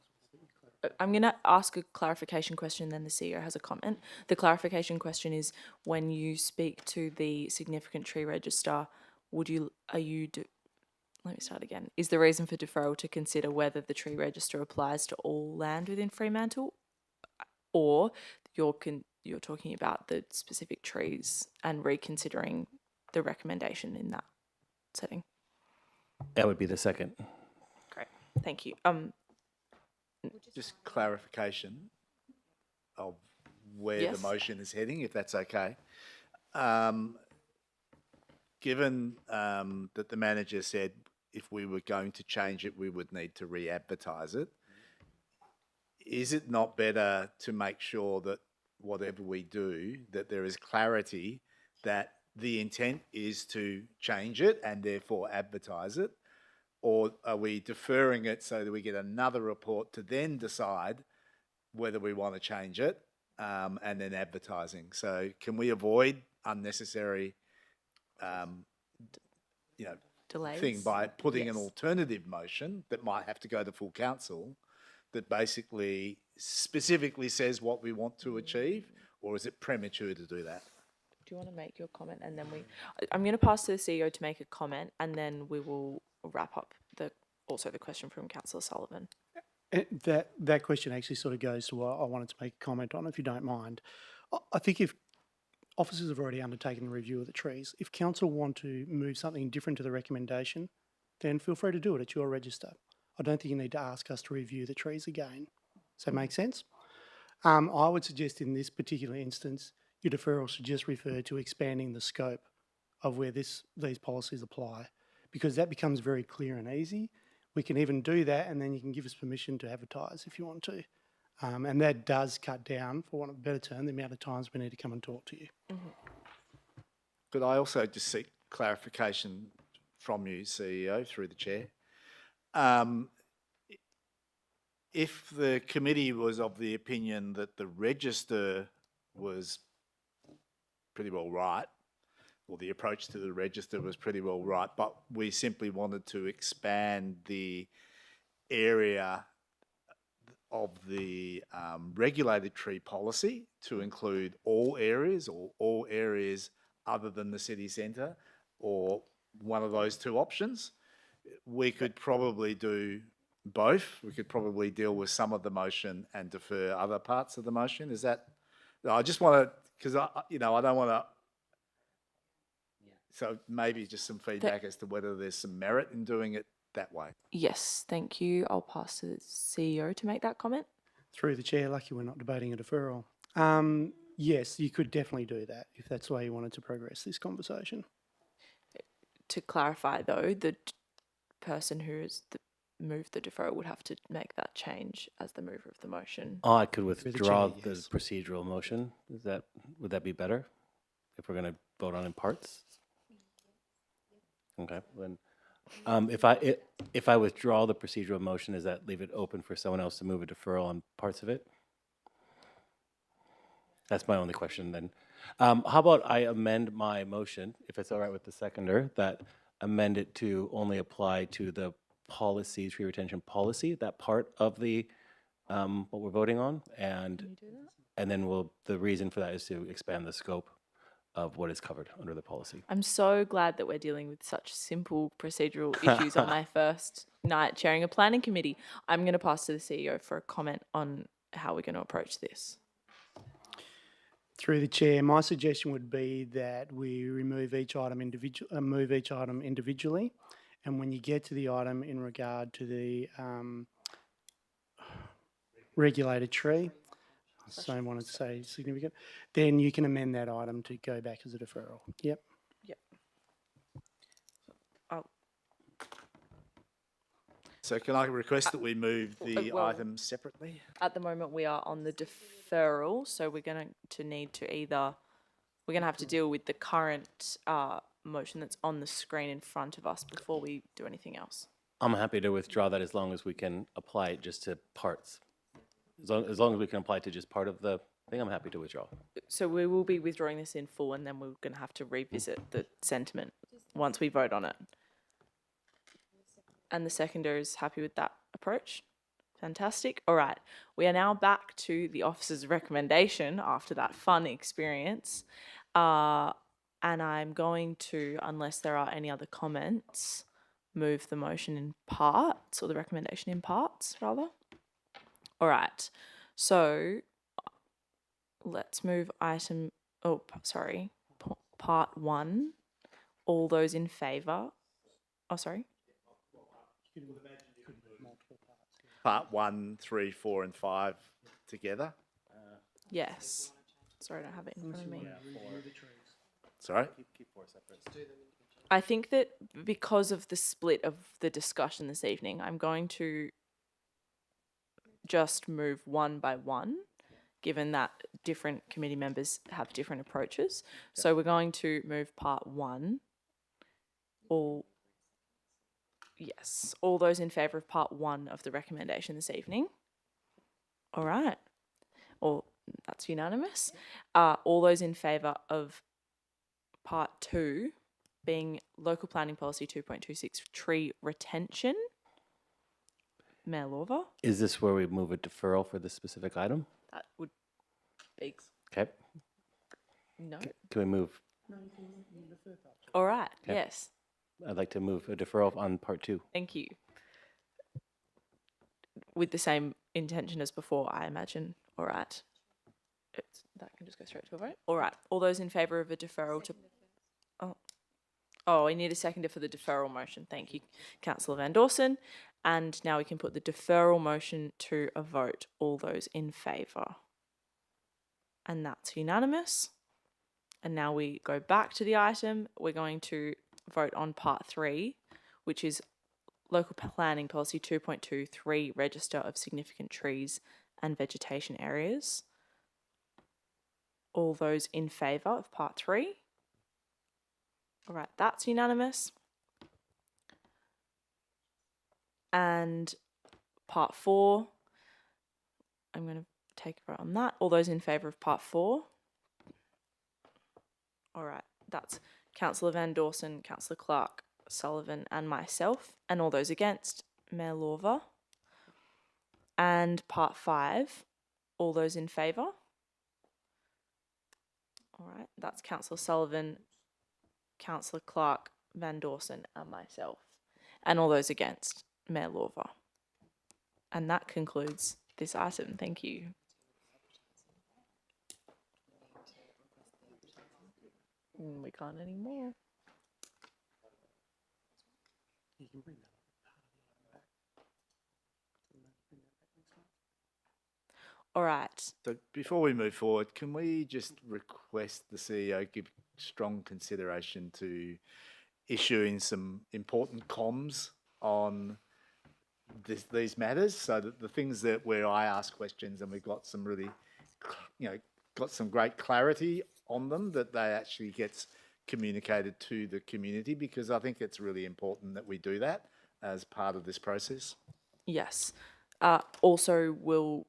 I'm going to ask a clarification question, then the CEO has a comment. The clarification question is, when you speak to the significant tree register, let me start again. Is the reason for deferral to consider whether the tree register applies to all land within Fremantle, or you're talking about the specific trees and reconsidering the recommendation in that setting? That would be the second. Great, thank you. Just clarification of where Yes. the motion is heading, if that's okay. Given that the manager said if we were going to change it, we would need to re-advertise it, is it not better to make sure that whatever we do, that there is clarity that the intent is to change it and therefore advertise it? Or are we deferring it so that we get another report to then decide whether we want to change it and then advertising? So can we avoid unnecessary, Delays? thing by putting an Yes. alternative motion that might have to go to full council that basically specifically says what we want to achieve? Or is it premature to do that? Do you want to make your comment, and then I'm going to pass to the CEO to make a comment, and then we will wrap up the question from Councillor Sullivan. That question actually sort of goes to what I wanted to make a comment on, if you don't mind. I think if officers have already undertaken the review of the trees, if council want to move something different to the recommendation, then feel free to do it. It's your register. I don't think you need to ask us to review the trees again. Does that make sense? I would suggest in this particular instance, your deferral should just refer to expanding the scope of where these policies apply, because that becomes very clear and easy. We can even do that, and then you can give us permission to advertise if you want to. And that does cut down, for want of a better term, the amount of times we need to come and talk to you. Could I also just seek clarification from you, CEO, through the chair? If the committee was of the opinion that the register was pretty well right, or the approach to the register was pretty well right, but we simply wanted to expand the area of the regulated tree policy to include all areas, or all areas other than the city centre, or one of those two options, we could probably do both. We could probably deal with some of the motion and defer other parts of the motion. Is that? I just want to, because I don't want to. So maybe just some feedback as to whether there's some merit in doing it that way. Yes, thank you. I'll pass to the CEO to make that comment. Through the chair, lucky we're not debating a deferral. Yes, you could definitely do that if that's the way you wanted to progress this conversation. To clarify though, person who has moved the deferral would have to make that change as the mover of the motion. Oh, I could the withdraw chair, the yes. procedural motion. Would that be better? If we're gonna vote on in parts? Okay, then, if I withdraw the procedural motion, does that leave it open for someone else to move a deferral on parts of it? That's my only question then. How about I amend my motion, if it's all right with the seconder, that amend it to only apply to the policy, tree retention policy, that part of the, what we're voting on, and then the reason for that is to expand the scope of what is covered under the policy. I'm so glad that we're dealing with such simple procedural issues on my first night chairing a planning committee. I'm going to pass to the CEO for a comment on how we're going to approach this. Through the chair, my suggestion would be that we remove each item move each item individually, and when you get to the item in regard to the regulated tree, so I wanted to say significant, then you can amend that item to go back as a deferral. Yep. Yep. So can I request that we move the well- items separately? At the moment, we are on the deferral, so we're going to need to we're going to have to deal with the current motion that's on the screen in front of us before we do anything else. I'm happy to withdraw that as long as we can apply it just to parts. As long as we can apply it to just part of the thing, I'm happy to withdraw. So we will be withdrawing this in full, and then we're going to have to revisit the sentiment once we vote on it. And the seconder is happy with that approach? Fantastic. All right. We are now back to the officer's recommendation after that fun experience. And I'm going to, unless there are any other comments, move the motion in parts, or the recommendation in parts, rather. All right. So let's move part 1. All those in favour? Oh, sorry. Part 1, 3, 4, and 5 together? Yes. Sorry, I don't have it in front of me. Sorry? I think that because of the split of the discussion this evening, I'm going to just move one by one, given that different committee members have different approaches. So we're going to move part 1. All those in favour of part 1 of the recommendation this evening? All right. That's unanimous. All those in favour of part 2 being Local Planning Policy 2.26 tree retention? Mayor Lorva? Is this where we move a deferral for this specific item? That would be Okay, no. can we move? All right. Okay. Yes. I'd like to move a deferral on part 2. Thank you. With the same intention as before, I imagine. All right. That can just go straight to a vote. All right. All those in favour of a deferral to... Oh, I need a seconder for the deferral motion. Thank you, Councillor Van Dawson. And now we can put the deferral motion to a vote. All those in favour. And that's unanimous. And now we go back to the item. We're going to vote on part 3, which is Local Planning Policy 2.23 Register of Significant Trees and Vegetation Areas. All those in favour of part 3? All right, that's unanimous. And part 4, I'm going to take a vote on that. All those in favour of part 4? All right, that's Councillor Van Dawson, Councillor Clark, Sullivan and myself. And all those against, Mayor Lorva. And part 5, all those in favour? All right, that's Councillor Sullivan, Councillor Clark, Van Dawson and myself. And all those against, Mayor Lorva. And that concludes this item. Thank you. We can't anymore. All right. So before we move forward, can we just request the CEO give strong consideration to issuing some important comms on these matters, so that the things that where I ask questions and we've got some really, got some great clarity on them, that they actually gets communicated to the community, because I think it's really important that we do that as part of this process. Yes. Also, we'll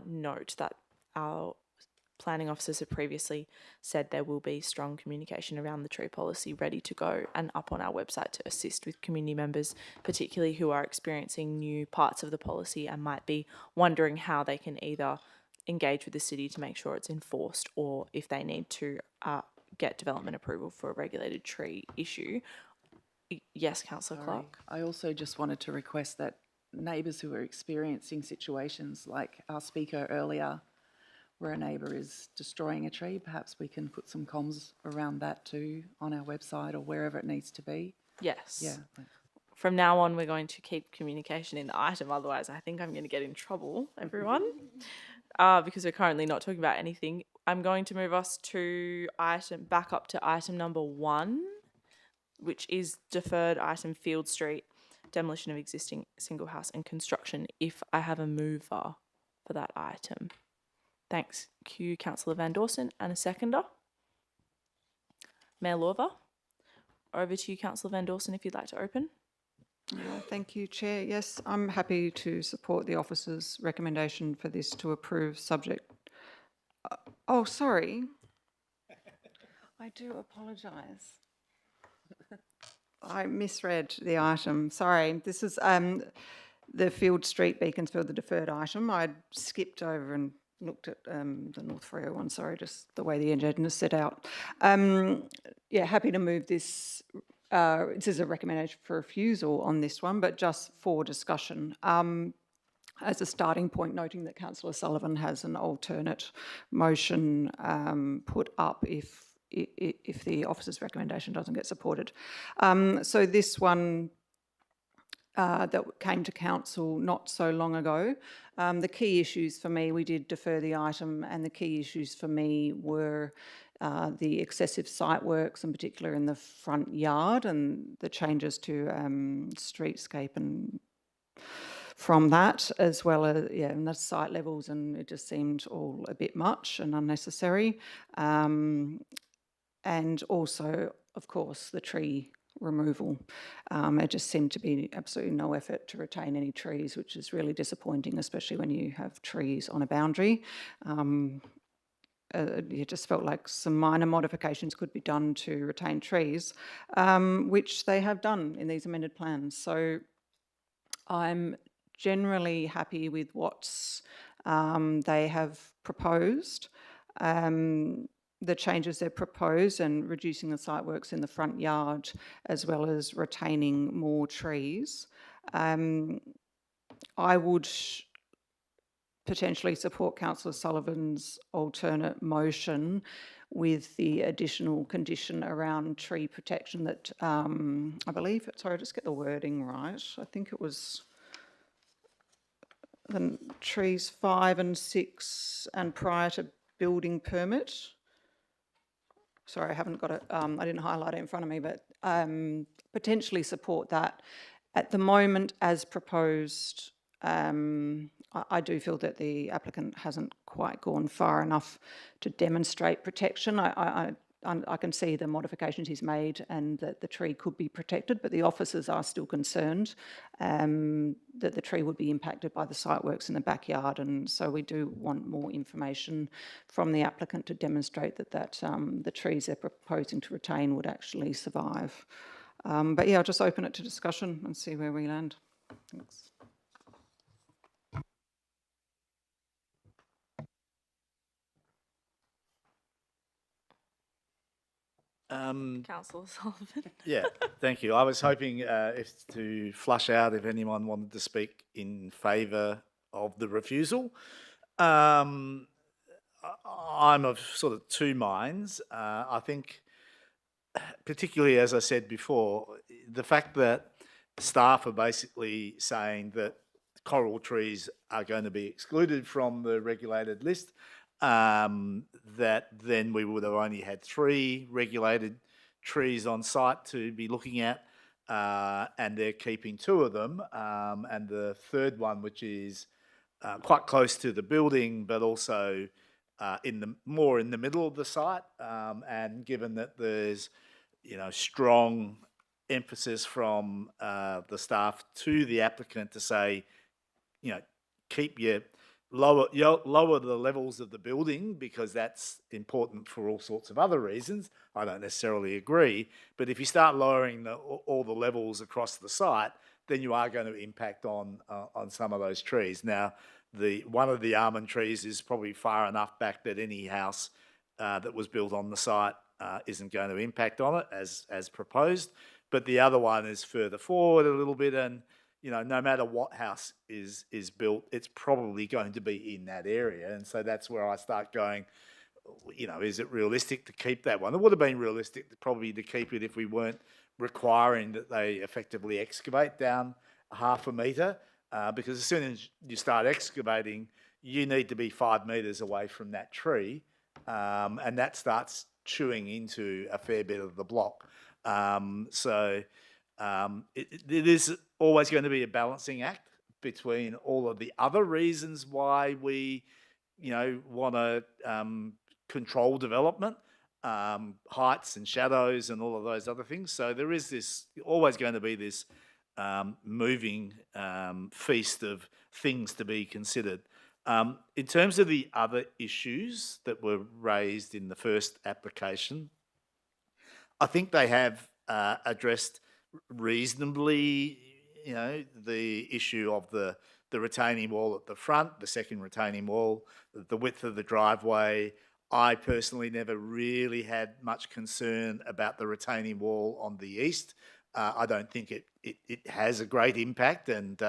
note that our planning officers have previously said there will be strong communication around the tree policy ready to go and up on our website to assist with community members, particularly who are experiencing new parts of the policy and might be wondering how they can either engage with the city to make sure it's enforced, or if they need to get development approval for a regulated tree issue. Yes, Councillor Clark. I also just wanted to request that neighbours who are experiencing situations like our speaker earlier, where a neighbour is destroying a tree, perhaps we can put some comms around that too on our website or wherever it needs to be. Yes. Yeah. From now on, we're going to keep communication in the item. Otherwise, I think I'm going to get in trouble, everyone, because we're currently not talking about anything. I'm going to move us to back up to item number 1, which is deferred item Field Street, demolition of existing single house and construction, if I have a mover for that item. Thanks. Cue Councillor Van Dawson and a seconder. Mayor Lorver, over to you, Councillor Van Dawson, if you'd like to open. Thank you, Chair. Yes, I'm happy to support the officer's recommendation for this to approve subject. Oh, sorry. I do apologise. I misread the item. Sorry. This is the Field Street Beaconsfield, the deferred item. I skipped over and looked at the North 301, sorry, just the way the agenda is set out. Yeah, happy to move this. This is a recommendation for refusal on this one, but just for discussion. As a starting point, noting that Councillor Sullivan has an alternate motion put up if the officer's recommendation doesn't get supported. So this one that came to council not so long ago. The key issues for me, we did defer the item, and the key issues for me were the excessive site works, in particular in the front yard, and the changes to streetscape and from that, as well as, and the site levels, and it just seemed all a bit much and unnecessary. And also, of course, the tree removal. It just seemed to be absolutely no effort to retain any trees, which is really disappointing, especially when you have trees on a boundary. It just felt like some minor modifications could be done to retain trees, which they have done in these amended plans. So I'm generally happy with what they have proposed. The changes they've proposed and reducing the site works in the front yard, as well as retaining more trees. I would potentially support Councillor Sullivan's alternate motion with the additional condition around tree protection that I believe, sorry, just get the wording right. I think it was the trees 5 and 6 and prior to building permit. Sorry, I haven't got it, I didn't highlight it in front of me, but potentially support that. At the moment, as proposed, I do feel that the applicant hasn't quite gone far enough to demonstrate protection. I can see the modifications he's made and that the tree could be protected, but the officers are still concerned that the tree would be impacted by the site works in the backyard, and so we do want more information from the applicant to demonstrate that the trees they're proposing to retain would actually survive. But yeah, I'll just open it to discussion and see where we land. Thanks. Councillor Sullivan. Yeah, thank you. I was hoping to flush out if anyone wanted to speak in favour of the refusal. I'm of sort of two minds. I think, particularly as I said before, the fact that staff are basically saying that coral trees are going to be excluded from the regulated list, that then we would have only had 3 regulated trees on site to be looking at. and they're keeping two of them, and the third one, which is quite close to the building, but also in the middle of the site. And given that there's strong emphasis from the staff to the applicant to say, keep lower the levels of the building because that's important for all sorts of other reasons. I don't necessarily agree, but if you start lowering all the levels across the site, then you are going to impact on some of those trees. Now, one of the almond trees is probably far enough back that any house that was built on the site isn't going to impact on it as proposed. But the other one is further forward a little bit, and no matter what house is built, it's probably going to be in that area. And so that's where I start going, is it realistic to keep that one? It would have been realistic probably to keep it if we weren't requiring that they effectively excavate down 0.5 metre, because as soon as you start excavating, you need to be 5 metres away from that tree, and that starts chewing into a fair bit of the block. So it is always going to be a balancing act between all of the other reasons why we, want to control development, heights and shadows and all of those other things. So there is always going to be this moving feast of things to be considered. In terms of the other issues that were raised in the first application, I think they have addressed reasonably, the issue of the retaining wall at the front, the second retaining wall, the width of the driveway. I personally never really had much concern about the retaining wall on the east. I don't think it has a great impact, and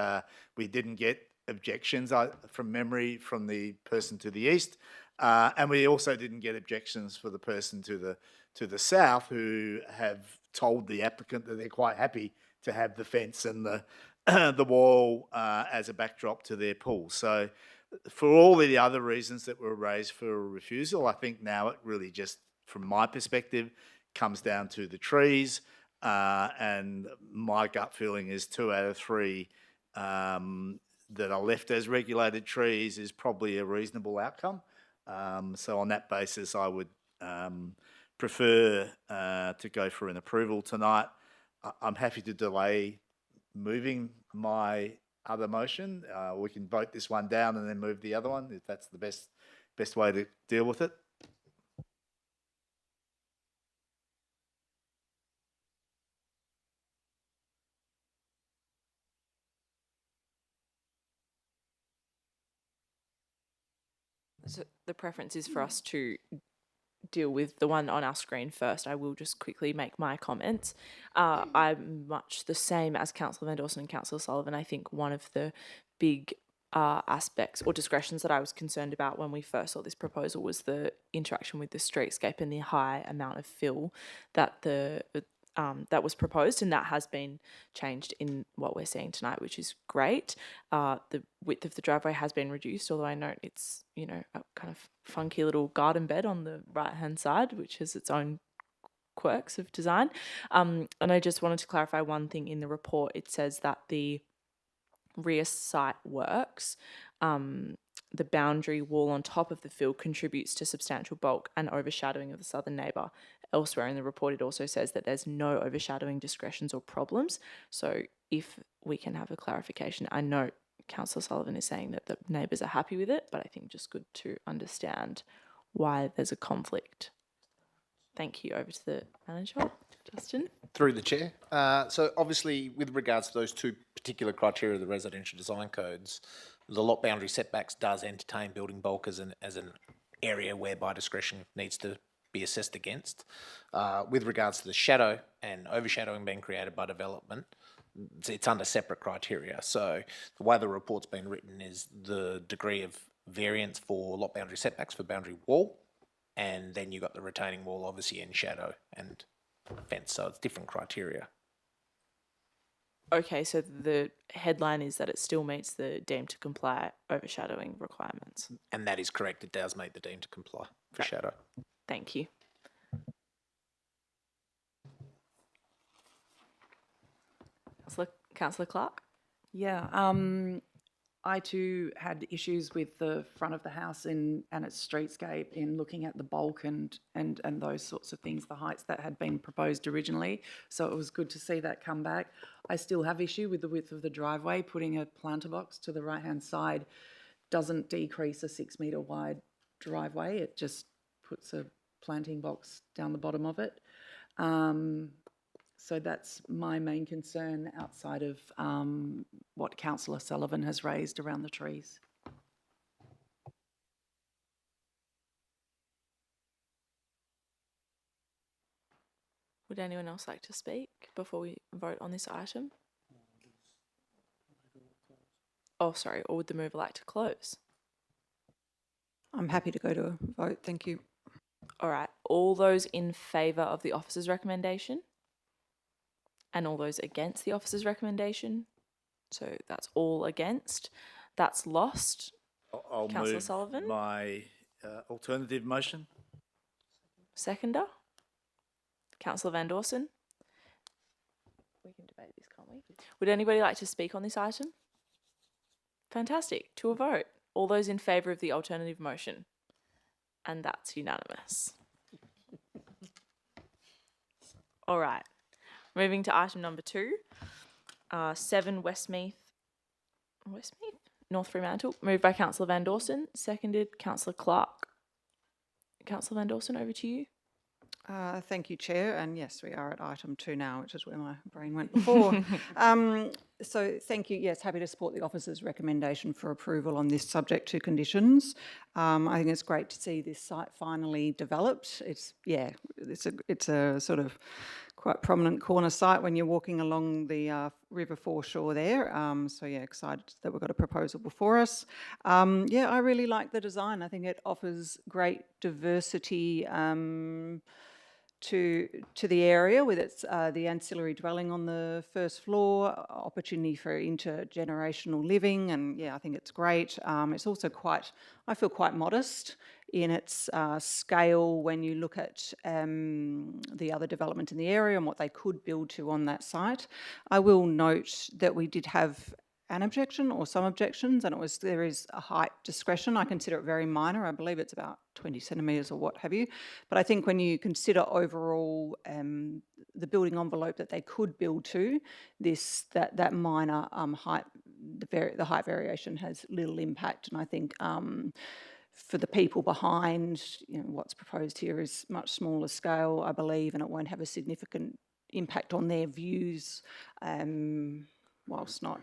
we didn't get objections from memory from the person to the east, and we also didn't get objections for the person to the south, who have told the applicant that they're quite happy to have the fence and the wall as a backdrop to their pool. So for all the other reasons that were raised for a refusal, I think now it really just, from my perspective, comes down to the trees, and my gut feeling is 2 out of 3 that are left as regulated trees is probably a reasonable outcome. So on that basis, I would prefer to go for an approval tonight. I'm happy to delay moving my other motion. We can vote this one down and then move the other one if that's the best way to deal with it. So the preference is for us to deal with the one on our screen first. I will just quickly make my comments. I'm much the same as Councillor Van Dawson and Councillor Sullivan. I think one of the big aspects or discretions that I was concerned about when we first saw this proposal was the interaction with the streetscape and the high amount of fill that that was proposed, and that has been changed in what we're seeing tonight, which is great. The width of the driveway has been reduced, although I note it's, a kind of funky little garden bed on the right-hand side, which has its own quirks of design. And I just wanted to clarify one thing in the report. It says that the rear site works, the boundary wall on top of the field contributes to substantial bulk and overshadowing of the southern neighbour. Elsewhere in the report, it also says that there's no overshadowing discretions or problems. So if we can have a clarification, I know Councillor Sullivan is saying that the neighbours are happy with it, but I think just good to understand why there's a conflict. Thank you. Over to the manager, Justin. Through the chair. So obviously, with regards to those two particular criteria of the residential design codes, the lot boundary setbacks does entertain building bulk as an area where by discretion needs to be assessed against. With regards to the shadow and overshadowing being created by development, it's under separate criteria. So the way the report's been written is the degree of variance for lot boundary setbacks for boundary wall, and then you got the retaining wall obviously in shadow and fence, so it's different criteria. Okay, so the headline is that it still meets the deemed to comply overshadowing requirements. And that is correct, it does meet the deemed to comply for shadow. Thank you. Councillor Clark. Yeah, I too had issues with the front of the house and its streetscape in looking at the bulk and those sorts of things, the heights that had been proposed originally. So it was good to see that come back. I still have issue with the width of the driveway. Putting a planter box to the right-hand side doesn't decrease a 6 metre wide driveway. It just puts a planting box down the bottom of it. So that's my main concern outside of what Councillor Sullivan has raised around the trees. Would anyone else like to speak before we vote on this item? Oh, sorry, or would the mover like to close? I'm happy to go to a vote, thank you. All right, all those in favour of the officer's recommendation? And all those against the officer's recommendation? So that's all against. That's lost. I'll Councillor move Sullivan? my alternative motion. Seconder? Councillor Van Dawson? We can debate this, can't we? Would anybody like to speak on this item? Fantastic. To a vote. All those in favour of the alternative motion? And that's unanimous. All right. Moving to item number 2. 7 Westmeath, North Fremantle. Moved by Councillor Van Dawson. Seconded Councillor Clark. Councillor Van Dawson, over to you. Thank you, Chair. And yes, we are at item 2 now, which is where my brain went before. So thank you. Yes, happy to support the officer's recommendation for approval on this subject to conditions. I think it's great to see this site finally developed. It's a sort of quite prominent corner site when you're walking along the river foreshore there. So yeah, excited that we've got a proposal before us. Yeah, I really like the design. I think it offers great diversity to the area with its the ancillary dwelling on the first floor, opportunity for intergenerational living, and yeah, I think it's great. It's also I feel quite modest in its scale when you look at the other development in the area and what they could build to on that site. I will note that we did have an objection or some objections, and there is a height discretion. I consider it very minor. I believe it's about 20 centimetres or what have you. But I think when you consider overall the building envelope that they could build to, that minor height, the height variation has little impact. And I think for the people behind, what's proposed here is much smaller scale, I believe, and it won't have a significant impact on their views, whilst not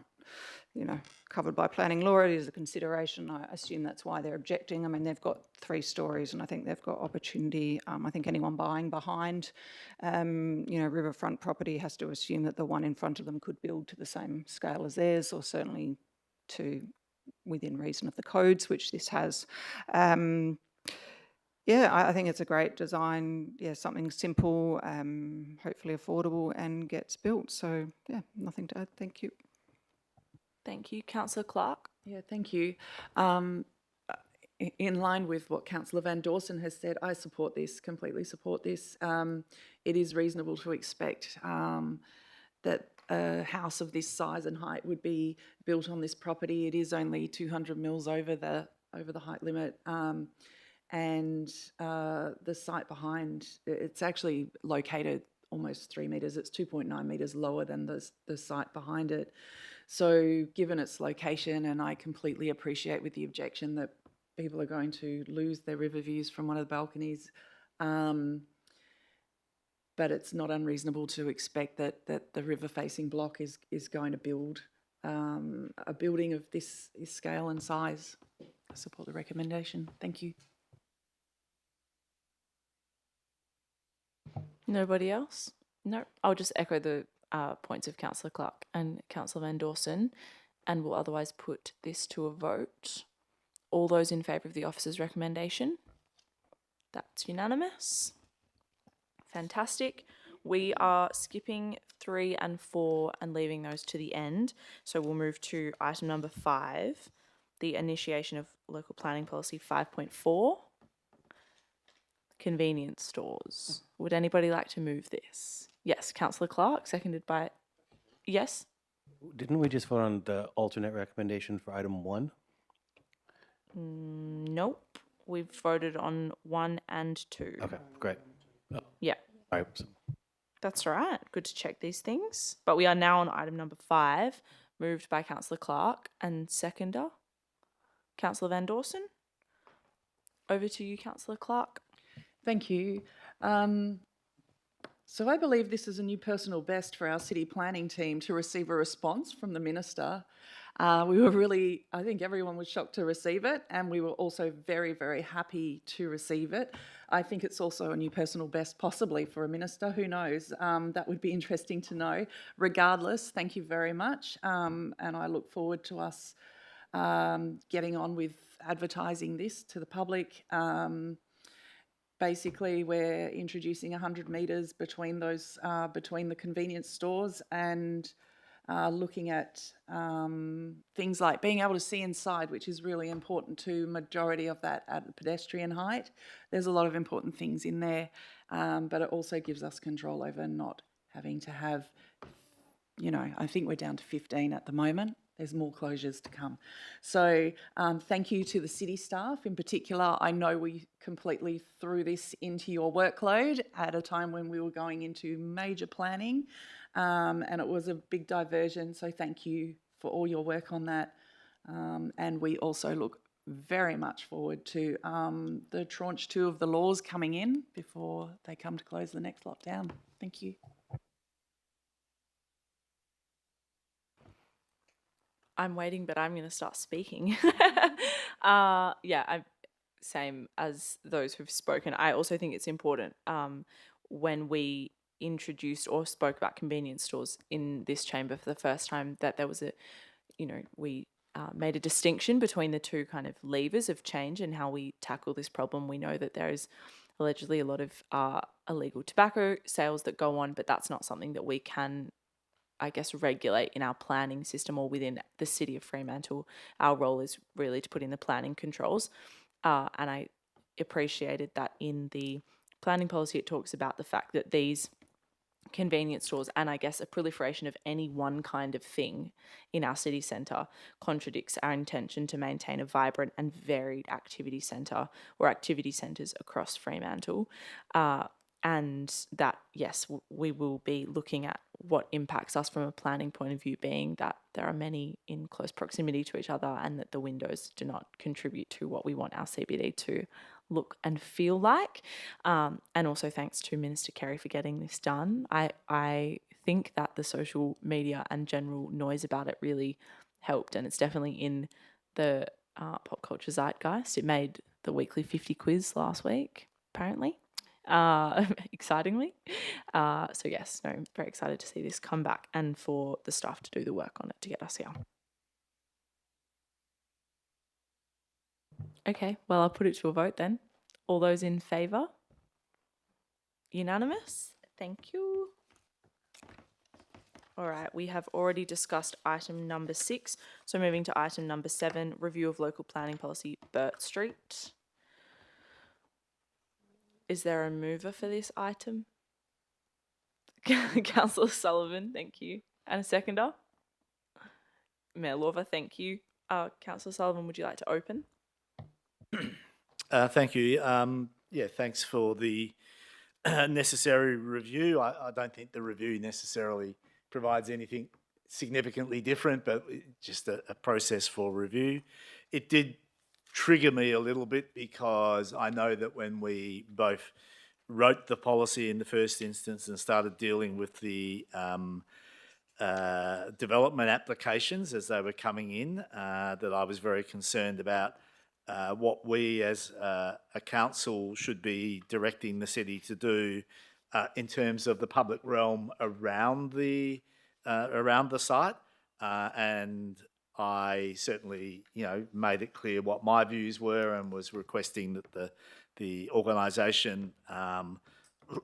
covered by planning law. It is a consideration. I assume that's why they're objecting. I mean, they've got 3 stories and I think they've got opportunity. I think anyone buying behind, riverfront property has to assume that the one in front of them could build to the same scale as theirs, or certainly to within reason of the codes, which this has. Yeah, I think it's a great design. Yeah, something simple, hopefully affordable, and gets built. So yeah, nothing to add. Thank you. Thank you. Councillor Clark. Yeah, thank you. In line with what Councillor Van Dawson has said, I support this, completely support this. It is reasonable to expect that a house of this size and height would be built on this property. It is only 200 mils over the height limit. And the site behind, it's actually located almost 3 metres. It's 2.9 metres lower than the site behind it. So given its location, and I completely appreciate with the objection that people are going to lose their river views from one of the balconies, but it's not unreasonable to expect that the river-facing block is going to build a building of this scale and size. I support the recommendation. Thank you. Nobody else? No. I'll just echo the points of Councillor Clark and Councillor Van Dawson, and will otherwise put this to a vote. All those in favour of the officer's recommendation? That's unanimous. Fantastic. We are skipping 3 and 4 and leaving those to the end. So we'll move to item number 5, the initiation of local planning policy 5.4, convenience stores. Would anybody like to move this? Yes, Councillor Clark, seconded by... Yes? Didn't we just vote on the alternate recommendation for item 1? Nope. We've voted on 1 and 2. Okay, great. Yeah, All right, so that's all right. Good to check these things. But we are now on item number 5, moved by Councillor Clark and seconder, Councillor Van Dawson. Over to you, Councillor Clark. Thank you. So I believe this is a new personal best for our city planning team to receive a response from the minister. We were really, I think everyone was shocked to receive it, and we were also very, very happy to receive it. I think it's also a new personal best possibly for a minister, who knows? That would be interesting to know. Regardless, thank you very much, and I look forward to us getting on with advertising this to the public. Basically, we're introducing 100 metres between those, between the convenience stores, and looking at things like being able to see inside, which is really important to majority of that at the pedestrian height. There's a lot of important things in there, but it also gives us control over not having to have, you know, I think we're down to 15 at the moment. There's more closures to come. So thank you to the city staff in particular. I know we completely threw this into your workload at a time when we were going into major planning, and it was a big diversion. So thank you for all your work on that. And we also look very much forward to the tranche 2 of the laws coming in before they come to close the next lockdown. Thank you. I'm waiting, but I'm going to start speaking. Same as those who've spoken. I also think it's important when we introduced or spoke about convenience stores in this chamber for the first time that there was we made a distinction between the two kind of levers of change and how we tackle this problem. We know that there is allegedly a lot of illegal tobacco sales that go on, but that's not something that we can, I guess, regulate in our planning system or within the city of Fremantle. Our role is really to put in the planning controls. And I appreciated that in the planning policy, it talks about the fact that these convenience stores and I guess a proliferation of any one kind of thing in our city centre contradicts our intention to maintain a vibrant and varied activity centre or activity centres across Fremantle. And that, yes, we will be looking at what impacts us from a planning point of view, being that there are many in close proximity to each other and that the windows do not contribute to what we want our CBD to look and feel like. And also thanks to Minister Kerry for getting this done. I think that the social media and general noise about it really helped, and it's definitely in the pop culture zeitgeist. It made the weekly 50 quiz last week, apparently. Excitingly. So yes, no, I'm very excited to see this come back and for the staff to do the work on it to get us here. Okay, well, I'll put it to a vote then. All those in favour? Unanimous? Thank you. All right, we have already discussed item number 6. So moving to item number 7, review of local planning policy, Burt Street. Is there a mover for this item? Councillor Sullivan, thank you. And a seconder? Mayor Lorver, thank you. Councillor Sullivan, would you like to open? Thank you. Thanks for the necessary review. I don't think the review necessarily provides anything significantly different, but just a process for review. It did trigger me a little bit because I know that when we both wrote the policy in the first instance and started dealing with the development applications as they were coming in, that I was very concerned about what we as a council should be directing the city to do in terms of the public realm around the site, and I certainly, made it clear what my views were and was requesting that the organisation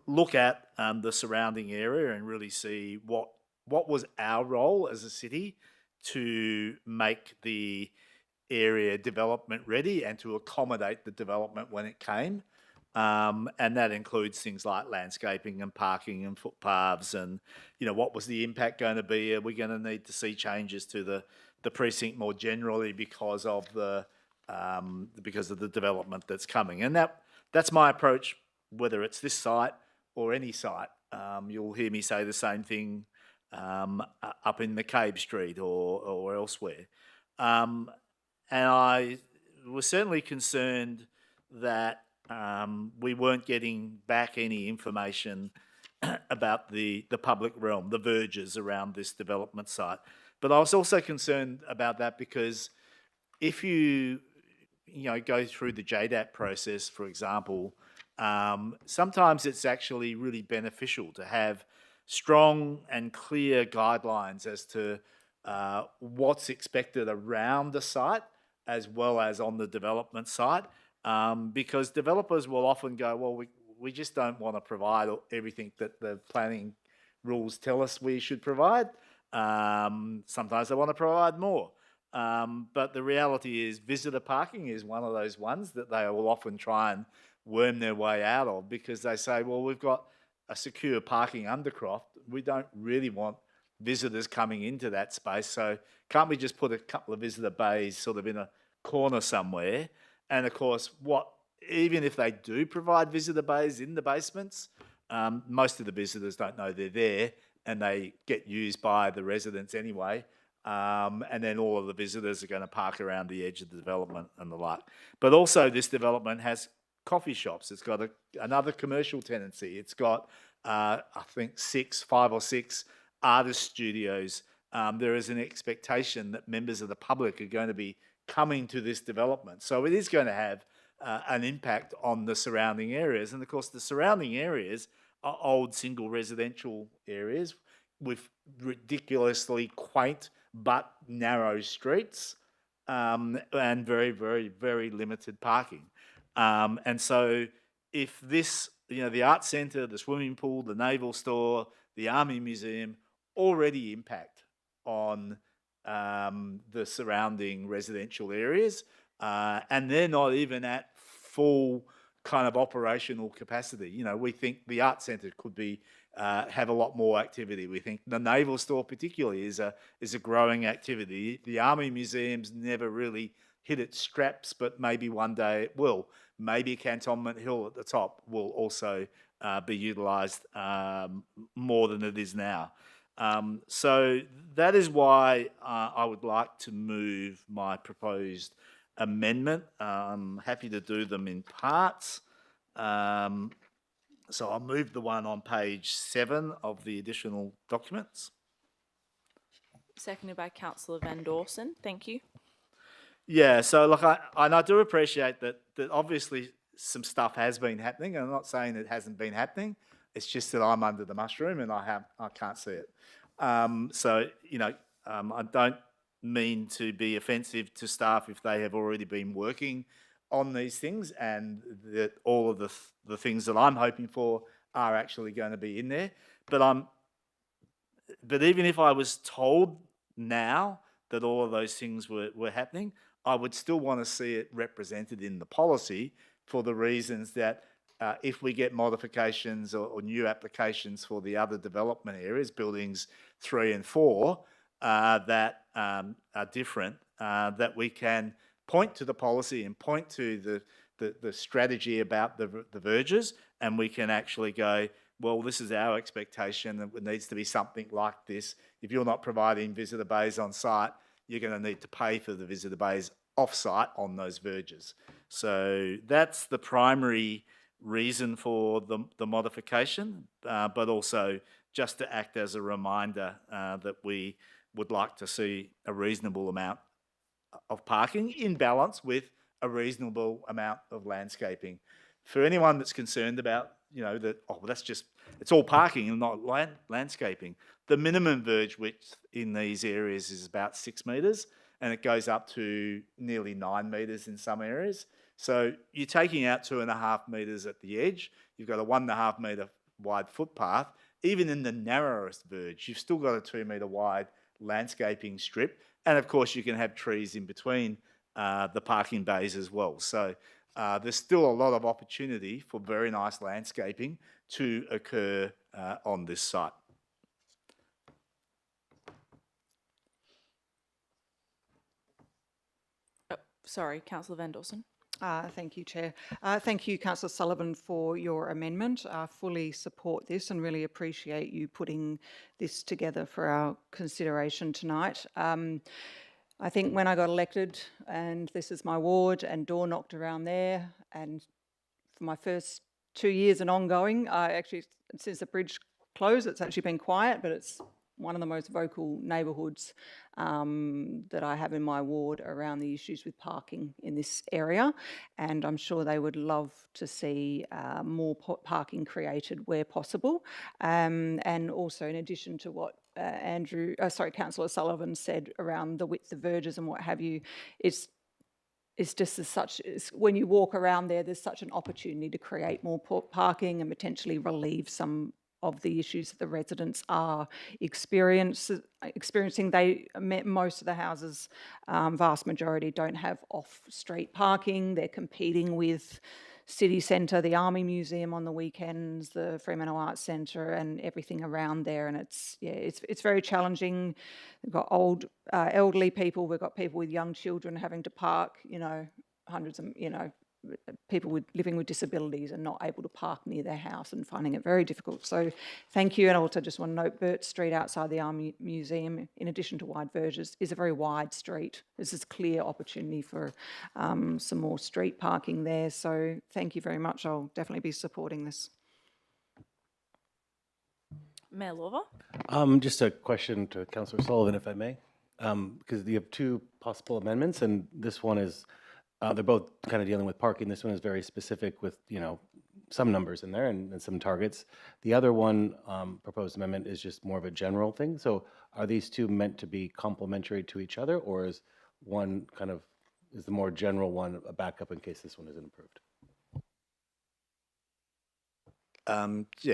look at the surrounding area and really see what was our role as a city to make the area development ready and to accommodate the development when it came. And that includes things like landscaping and parking and footpaths and, what was the impact going to be? Are we going to need to see changes to the precinct more generally because of the development that's coming? And that's my approach, whether it's this site or any site. You'll hear me say the same thing up in McCabe Street or elsewhere. And I was certainly concerned that we weren't getting back any information about the public realm, the verges around this development site. But I was also concerned about that because if you go through the JDAP process, for example, sometimes it's actually really beneficial to have strong and clear guidelines as to what's expected around the site as well as on the development site, because developers will often go, well, we just don't want to provide everything that the planning rules tell us we should provide. Sometimes they want to provide more. But the reality is visitor parking is one of those ones that they will often try and worm their way out of, because they say, well, we've got a secure parking undercroft. We don't really want visitors coming into that space. So can't we just put a couple of visitor bays sort of in a corner somewhere? And of course, even if they do provide visitor bays in the basements, most of the visitors don't know they're there and they get used by the residents anyway. And then all of the visitors are going to park around the edge of the development and the like. But also this development has coffee shops. It's got another commercial tenancy. It's got, I think, 5 or 6 artist studios. There is an expectation that members of the public are going to be coming to this development. So it is going to have an impact on the surrounding areas. And of course, the surrounding areas are old single residential areas with ridiculously quaint but narrow streets and very, very, very limited parking. And so if this, the art centre, the swimming pool, the naval store, the army museum already impact on the surrounding residential areas, and they're not even at full kind of operational capacity. We think the art centre could be have a lot more activity. We think the naval store particularly is a growing activity. The army museum's never really hit its straps, but maybe one day it will. Maybe Cantonment Hill at the top will also be utilised more than it is now. So that is why I would like to move my proposed amendment. I'm happy to do them in parts. So I'll move the one on page 7 of the additional documents. Seconded by Councillor Van Dawson. Thank you. Yeah, so look, I do appreciate that obviously some stuff has been happening, and I'm not saying it hasn't been happening. It's just that I'm under the mushroom and I can't see it. So I don't mean to be offensive to staff if they have already been working on these things, and that all of the things that I'm hoping for are actually going to be in there. But even if I was told now that all of those things were happening, I would still want to see it represented in the policy, for the reasons that if we get modifications or new applications for the other development areas, buildings 3 and 4, that are different, that we can point to the policy and point to the strategy about the verges, and we can actually go, well, this is our expectation, that it needs to be something like this. If you're not providing visitor bays on site, you're going to need to pay for the visitor bays off-site on those verges. So that's the primary reason for the modification, but also just to act as a reminder that we would like to see a reasonable amount of parking in balance with a reasonable amount of landscaping. For anyone that's concerned about, that, it's all parking and not landscaping. The minimum verge width in these areas is about 6 metres, and it goes up to nearly 9 metres in some areas. So you're taking out 2.5 metres at the edge. You've got a 1.5 metre wide footpath. Even in the narrowest verge, you've still got a 2 metre wide landscaping strip. And of course, you can have trees in between the parking bays as well. So there's still a lot of opportunity for very nice landscaping to occur on this site. Sorry, Councillor Van Dawson. Thank you, Chair. Thank you, Councillor Sullivan, for your amendment. I fully support this and really appreciate you putting this together for our consideration tonight. I think when I got elected, and this is my ward, and door knocked around there, and for my first 2 years and ongoing, I actually, since the bridge closed, it's actually been quiet, but it's one of the most vocal neighbourhoods that I have in my ward around the issues with parking in this area, and I'm sure they would love to see more parking created where possible. And also, in addition to what Councillor Sullivan said around the width of verges and what have you, it's just when you walk around there, there's such an opportunity to create more parking and potentially relieve some of the issues that the residents are experiencing. Most of the houses, vast majority, don't have off-street parking. They're competing with city centre, the Army Museum on the weekends, the Fremantle Arts Centre, and everything around there. And it's very challenging. We've got elderly people. We've got people with young children having to park. Hundreds of people living with disabilities and not able to park near their house and finding it very difficult. So thank you. And I also just want to note Burt Street outside the Army Museum, in addition to wide verges, is a very wide street. There's this clear opportunity for some more street parking there. So thank you very much. I'll definitely be supporting this. Mayor Lawver. Just a question to Councillor Sullivan, if I may, because you have two possible amendments, and this one is they're both kind of dealing with parking. This one is very specific with, some numbers in there and some targets. The other one, proposed amendment, is just more of a general thing. So are these two meant to be complementary to each other, or is the more general one a backup in case this one isn't approved?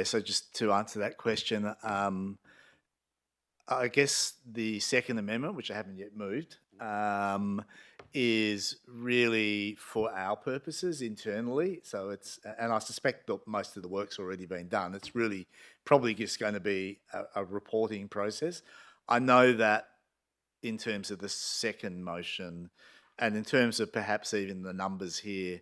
So just to answer that question, I guess the second amendment, which I haven't yet moved, is really for our purposes internally. So and I suspect that most of the work's already been done. It's really probably just going to be a reporting process. I know that in terms of the second motion, and in terms of perhaps even the numbers here,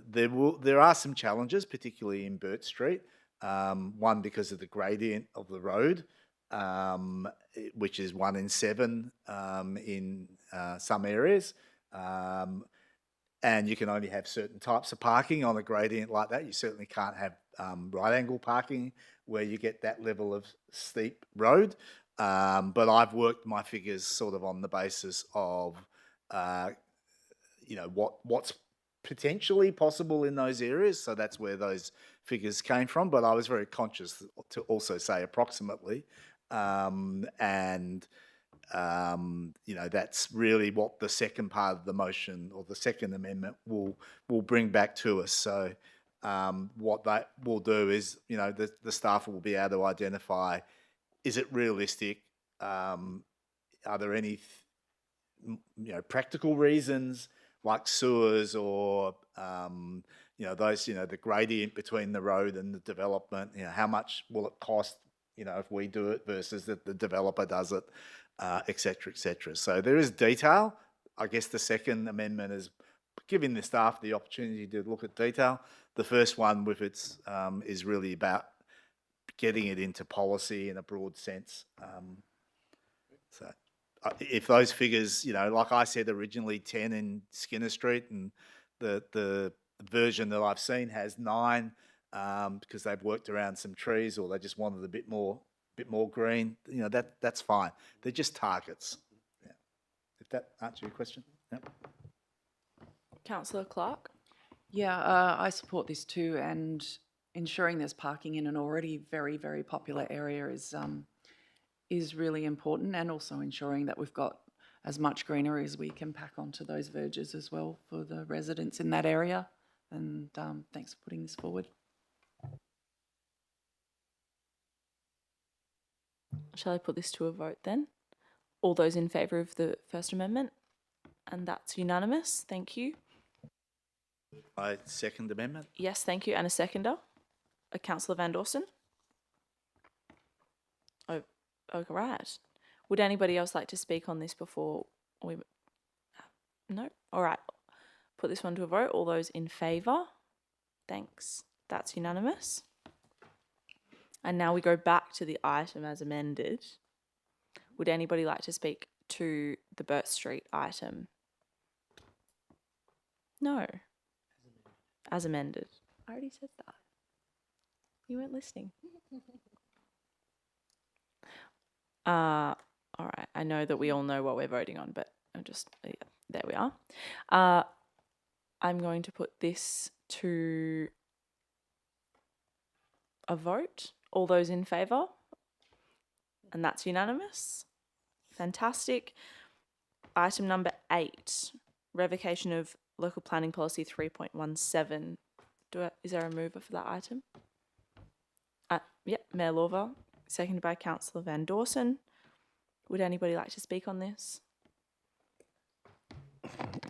there are some challenges, particularly in Burt Street. One, because of the gradient of the road, which is 1 in 7 in some areas. And you can only have certain types of parking on a gradient like that. You certainly can't have right angle parking where you get that level of steep road. But I've worked my figures sort of on the basis of, what's potentially possible in those areas. So that's where those figures came from. But I was very conscious to also say approximately. That's really what the second part of the motion or the second amendment will bring back to us. So what that will do is, the staff will be able to identify, is it realistic? Are there any, practical reasons like sewers or, the gradient between the road and the development? How much will it cost, if we do it versus that the developer does it? Et cetera, et cetera. So there is detail. I guess the second amendment is giving the staff the opportunity to look at detail. The first one with its is really about getting it into policy in a broad sense. So if those figures, like I said originally, 10 in Skinner Street, and the version that I've seen has 9 because they've worked around some trees or they just wanted a bit more green, that's fine. They're just targets. Yeah. If that answers your question. Yeah. Councillor Clark. Yeah, I support this too, and ensuring there's parking in an already very, very popular area is really important, and also ensuring that we've got as much greenery as we can pack onto those verges as well for the residents in that area. And thanks for putting this forward. Shall I put this to a vote then? All those in favour of the First Amendment? And that's unanimous. Thank you. I second amendment. Yes, thank you. And a seconder? Councillor Van Dawson? Oh, right. Would anybody else like to speak on this before we... No? All right. Put this one to a vote. All those in favour? Thanks. That's unanimous. And now we go back to the item as amended. Would anybody like to speak to the Burt Street item? No. As amended. I already said that. You weren't listening. All right. I know that we all know what we're voting on, but I'm just, yeah, there we are. I'm going to put this to a vote. All those in favour? And that's unanimous. Fantastic. Item number 8, revocation of local planning policy 3.17. Is there a mover for that item? Yep, Mayor Lawver, seconded by Councillor Van Dawson. Would anybody like to speak on this?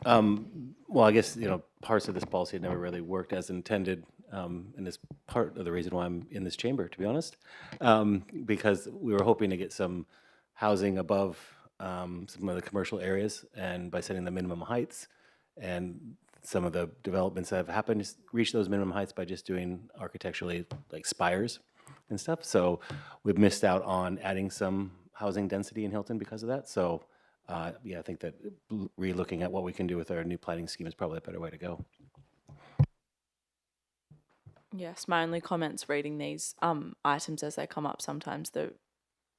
Well, I guess, parts of this policy had never really worked as intended, and is part of the reason why I'm in this chamber, to be honest, because we were hoping to get some housing above some of the commercial areas, and by setting the minimum heights, and some of the developments that have happened just reach those minimum heights by just doing architecturally like spires and stuff. So we've missed out on adding some housing density in Hilton because of that. So yeah, I think that re-looking at what we can do with our new planning scheme is probably a better way to go. Yes, my only comments reading these items as they come up sometimes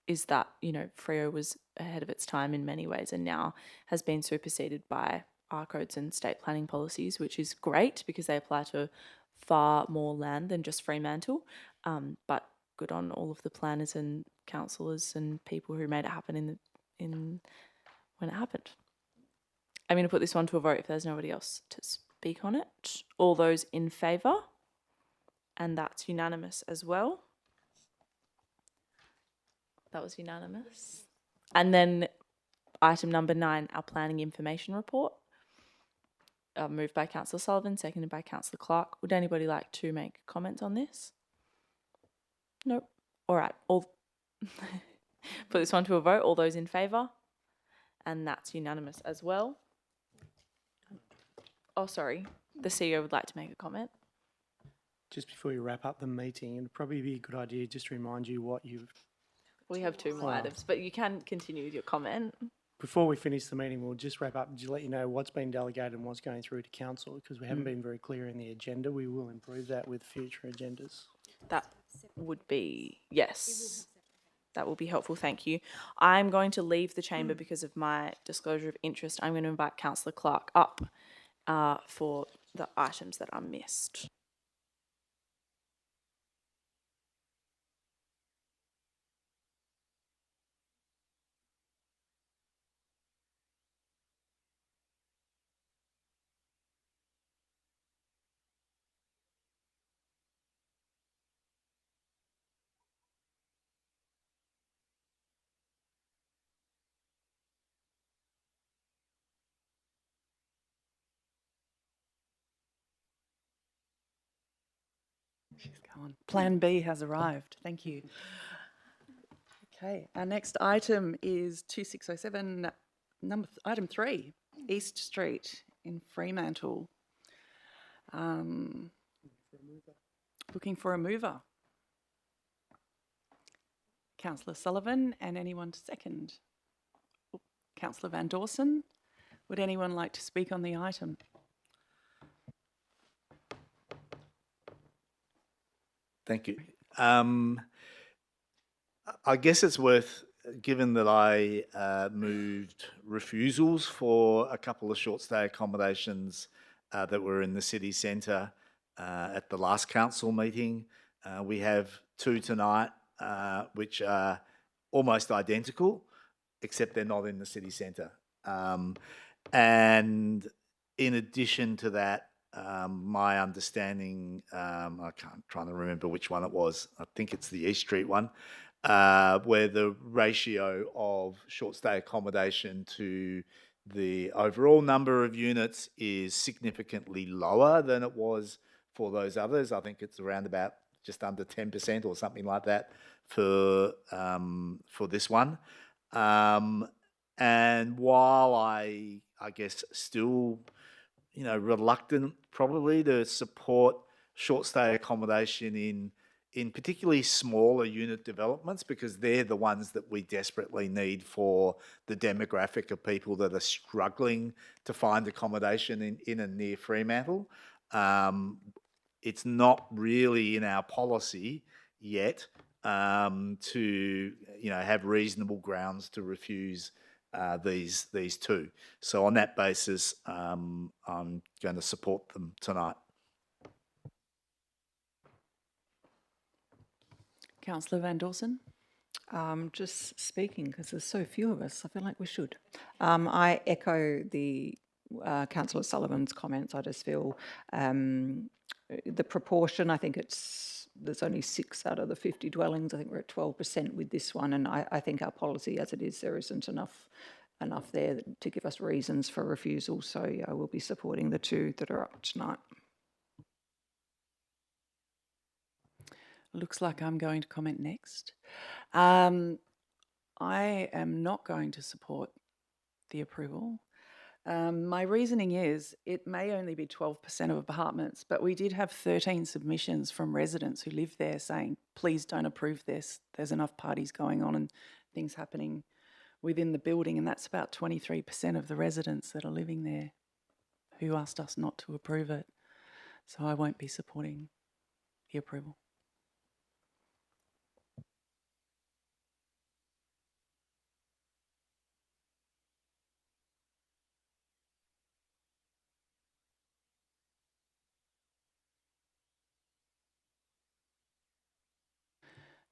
is that, Freo was ahead of its time in many ways and now has been superseded by our codes and state planning policies, which is great because they apply to far more land than just Fremantle. But good on all of the planners and councillors and people who made it happen when it happened. I'm going to put this one to a vote if there's nobody else to speak on it. All those in favour? And that's unanimous as well. That was unanimous. And then item number 9, our planning information report. Moved by Councillor Sullivan, seconded by Councillor Clark. Would anybody like to make comments on this? Nope. All right. Put this one to a vote. All those in favour? And that's unanimous as well. Oh, sorry. The CEO would like to make a comment. Just before you wrap up the meeting, it'd probably be a good idea just to remind you what you've... We have 2 more items, but you can continue with your comment. Before we finish the meeting, we'll just wrap up and just let you know what's been delegated and what's going through to council, because we haven't been very clear in the agenda. We will improve that with future agendas. That would be, yes. That will be helpful, thank you. I'm going to leave the chamber because of my disclosure of interest. I'm going to invite Councillor Clark up for the items that are missed. She's gone. Plan B has arrived. Thank you. Okay, our next item is 2607, item 3, East Street in Fremantle. Looking for a mover. Councillor Sullivan, and anyone to second? Councillor Van Dawson. Would anyone like to speak on the item? Thank you. I guess it's worth, given that I moved refusals for a couple of short stay accommodations that were in the city centre at the last council meeting. We have 2 tonight, which are almost identical, except they're not in the city centre. And in addition to that, my understanding, trying to remember which one it was. I think it's the East Street one, where the ratio of short stay accommodation to the overall number of units is significantly lower than it was for those others. I think it's around about just under 10% or something like that for this one. And while I guess still, reluctant probably to support short stay accommodation in particularly smaller unit developments, because they're the ones that we desperately need for the demographic of people that are struggling to find accommodation in and near Fremantle. It's not really in our policy yet to have reasonable grounds to refuse these two. So on that basis, I'm going to support them tonight. Councillor Van Dawson. Just speaking, because there's so few of us, I feel like we should. I echo the Councillor Sullivan's comments. I just feel the proportion, I think there's only 6 out of the 50 dwellings. I think we're at 12% with this one, and I think our policy as it is, there isn't enough there to give us reasons for refusal. So yeah, I will be supporting the 2 that are up tonight. Looks like I'm going to comment next. I am not going to support the approval. My reasoning is it may only be 12% of apartments, but we did have 13 submissions from residents who live there saying, please don't approve this. There's enough parties going on and things happening within the building, and that's about 23% of the residents that are living there who asked us not to approve it. So I won't be supporting the approval.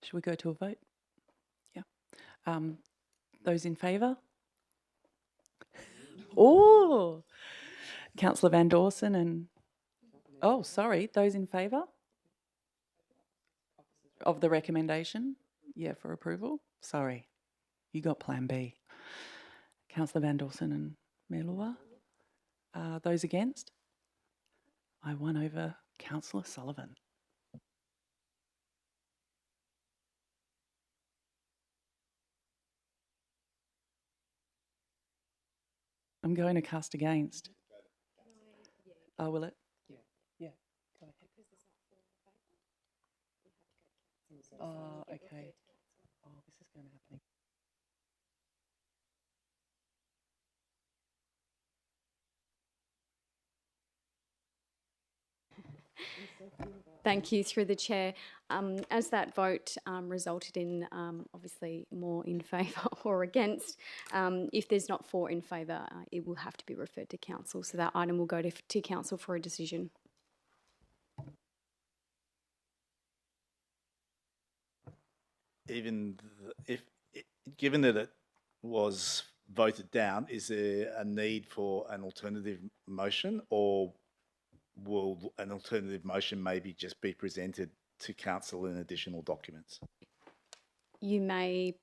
Should we go to a vote? Yeah. Those in favour? Oh, Councillor Van Dawson and... Oh, sorry, those in favour of the recommendation? Yeah, for approval? Sorry, you got Plan B. Councillor Van Dawson and Mayor Lua. Those against? I won over Councillor Sullivan. I'm going to cast against. Oh, will it? Yeah. Go ahead. Oh, okay. Oh, this is going to happen. Thank you, through the chair. As that vote resulted in obviously more in favour or against, if there's not 4 in favour, it will have to be referred to council. So that item will go to council for a decision. Given that it was voted down, is there a need for an alternative motion, or will an alternative motion maybe just be presented to council in additional documents? You may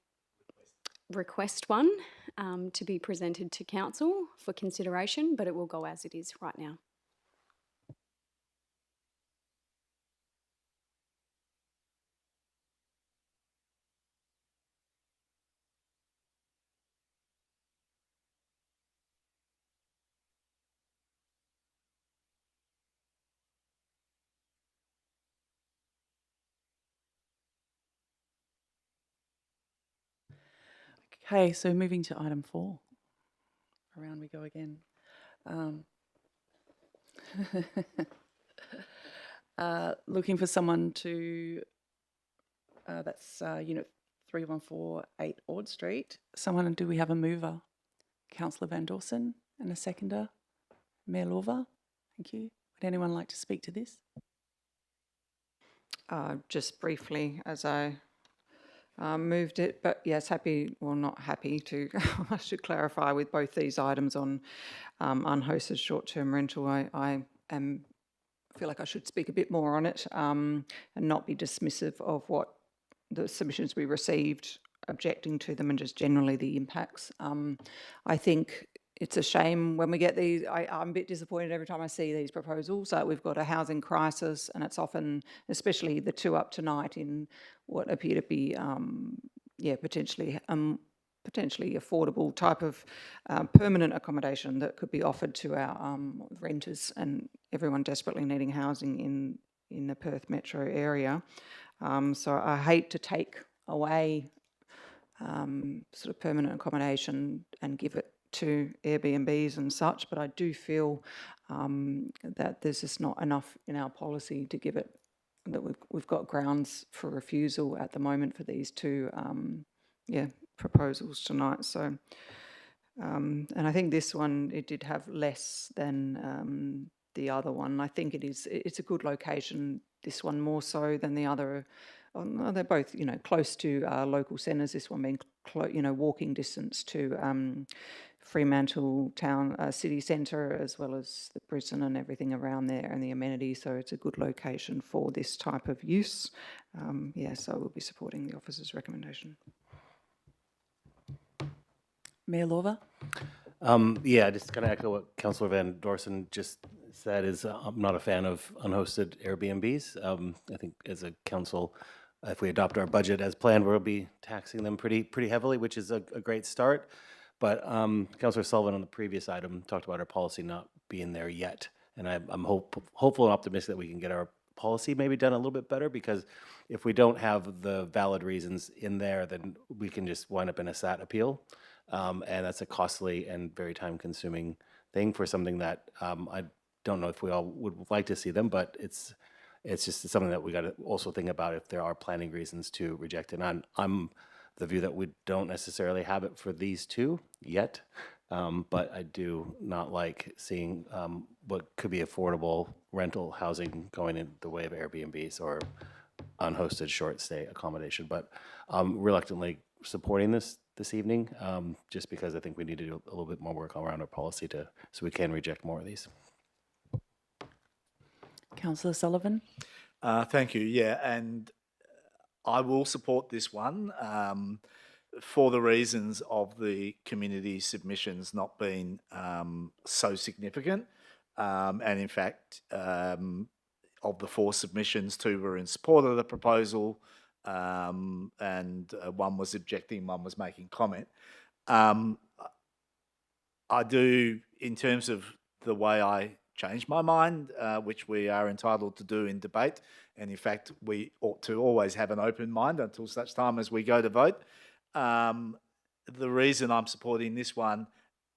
request one to be presented to council for consideration, but it will go as it is right now. Okay, so moving to item 4. Around we go again. Looking for someone to, that's unit 3148 Ord Street. Someone, do we have a mover? Councillor Van Dawson, and a seconder? Mayor Lorva, thank you. Would anyone like to speak to this? Just briefly, as I moved it, but yes, happy, well not happy to, I should clarify with both these items on unhosted short-term rental. I feel like I should speak a bit more on it and not be dismissive of what the submissions we received, objecting to them, and just generally the impacts. I think it's a shame when we get these. I'm a bit disappointed every time I see these proposals. We've got a housing crisis, and it's often, especially the two up tonight, in what appear to be, potentially affordable type of permanent accommodation that could be offered to our renters and everyone desperately needing housing in the Perth metro area. So I hate to take away sort of permanent accommodation and give it to Airbnbs and such, but I do feel that there's just not enough in our policy to give it, that we've got grounds for refusal at the moment for these two proposals tonight. So, and I think this one, it did have less than the other one. I think it's a good location, this one more so than the other. They're both, close to local centres, this one being, walking distance to Fremantle town city centre, as well as the prison and everything around there and the amenities. So it's a good location for this type of use. So we'll be supporting the officer's recommendation. Mayor Lorva? Just kind of echo what Councillor Van Dorsen just said, is I'm not a fan of unhosted Airbnbs. I think as a council, if we adopt our budget as planned, we'll be taxing them pretty heavily, which is a great start. But Councillor Sullivan on the previous item talked about our policy not being there yet. And I'm hopeful and optimistic that we can get our policy maybe done a little bit better, because if we don't have the valid reasons in there, then we can just wind up in a SAT appeal. And that's a costly and very time-consuming thing for something that I don't know if we all would like to see them, but it's just something that we got to also think about if there are planning reasons to reject it. And I'm the view that we don't necessarily have it for these two yet, but I do not like seeing what could be affordable rental housing going in the way of Airbnbs or unhosted short stay accommodation. But I'm reluctantly supporting this evening, just because I think we need to do a little bit more work around our policy so we can reject more of these. Councillor Sullivan? Thank you. Yeah, and I will support this one for the reasons of the community submissions not being so significant. And in fact, of the 4 submissions, 2 were in support of the proposal, and one was objecting, one was making comment. I do, in terms of the way I change my mind, which we are entitled to do in debate, and in fact we ought to always have an open mind until such time as we go to vote. The reason I'm supporting this one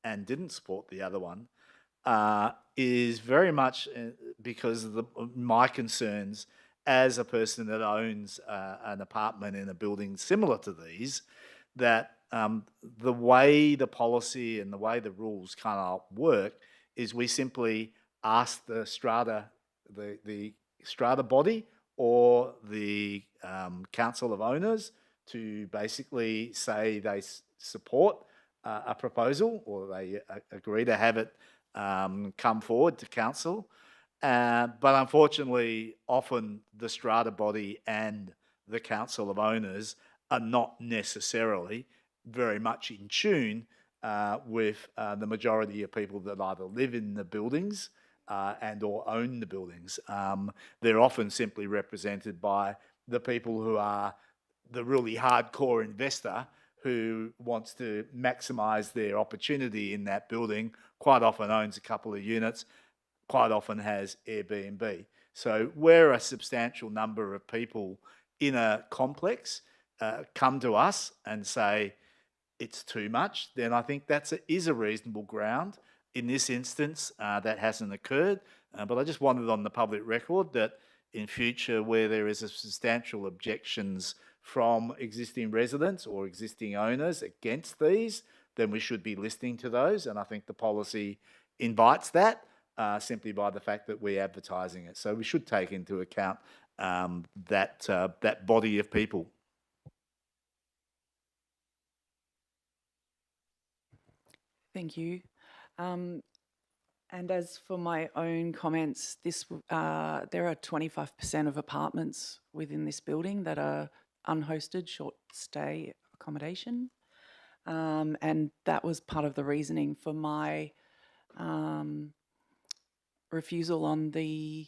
and didn't support the other one is very much because of my concerns as a person that owns an apartment in a building similar to these, that the way the policy and the way the rules kind of work is we simply ask the strata body or the council of owners to basically say they support a proposal, or they agree to have it come forward to council. But unfortunately, often the strata body and the council of owners are not necessarily very much in tune with the majority of people that either live in the buildings and or own the buildings. They're often simply represented by the people who are the really hardcore investor who wants to maximise their opportunity in that building, quite often owns a couple of units, quite often has Airbnb. So where a substantial number of people in a complex come to us and say it's too much, then I think that is a reasonable ground. In this instance, that hasn't occurred, but I just wanted on the public record that in future, where there is a substantial objections from existing residents or existing owners against these, then we should be listening to those, and I think the policy invites that simply by the fact that we're advertising it. So we should take into account that body of people. Thank you. And as for my own comments, there are 25% of apartments within this building that are unhosted short stay accommodation. and that was part of the reasoning for my refusal on the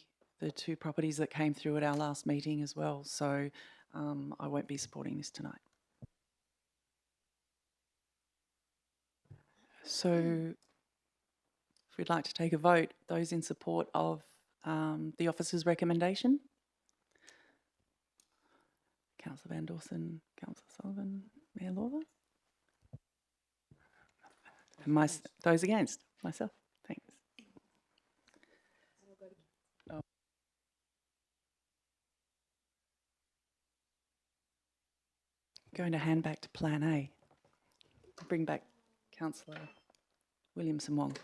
two properties that came through at our last meeting as well. So I won't be supporting this tonight. So if we'd like to take a vote, those in support of the officer's recommendation? Councillor Van Dawson, Councillor Sullivan, Mayor Lawler? And those against? Myself? Thanks. Oh. Going to hand back to Plan A. Bring back Councillor Williamson Wong.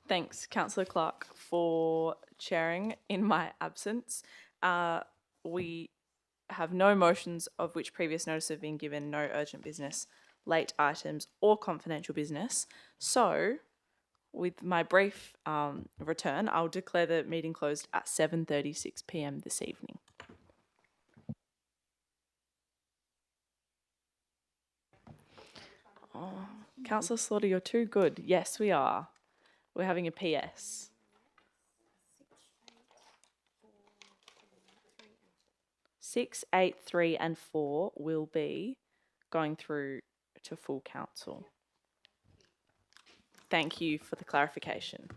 Thanks, Councillor Clark, for chairing in my absence. We have no motions of which previous notice have been given, no urgent business, late items or confidential business. So, with my brief return, I'll declare the meeting closed at 7:36 p.m. this evening. Oh, Councillor Slaughter, you're too good. Yes, we are. We're having a PS. 6, 8, 3 and 4 will be going through to full council. Thank you for the clarification.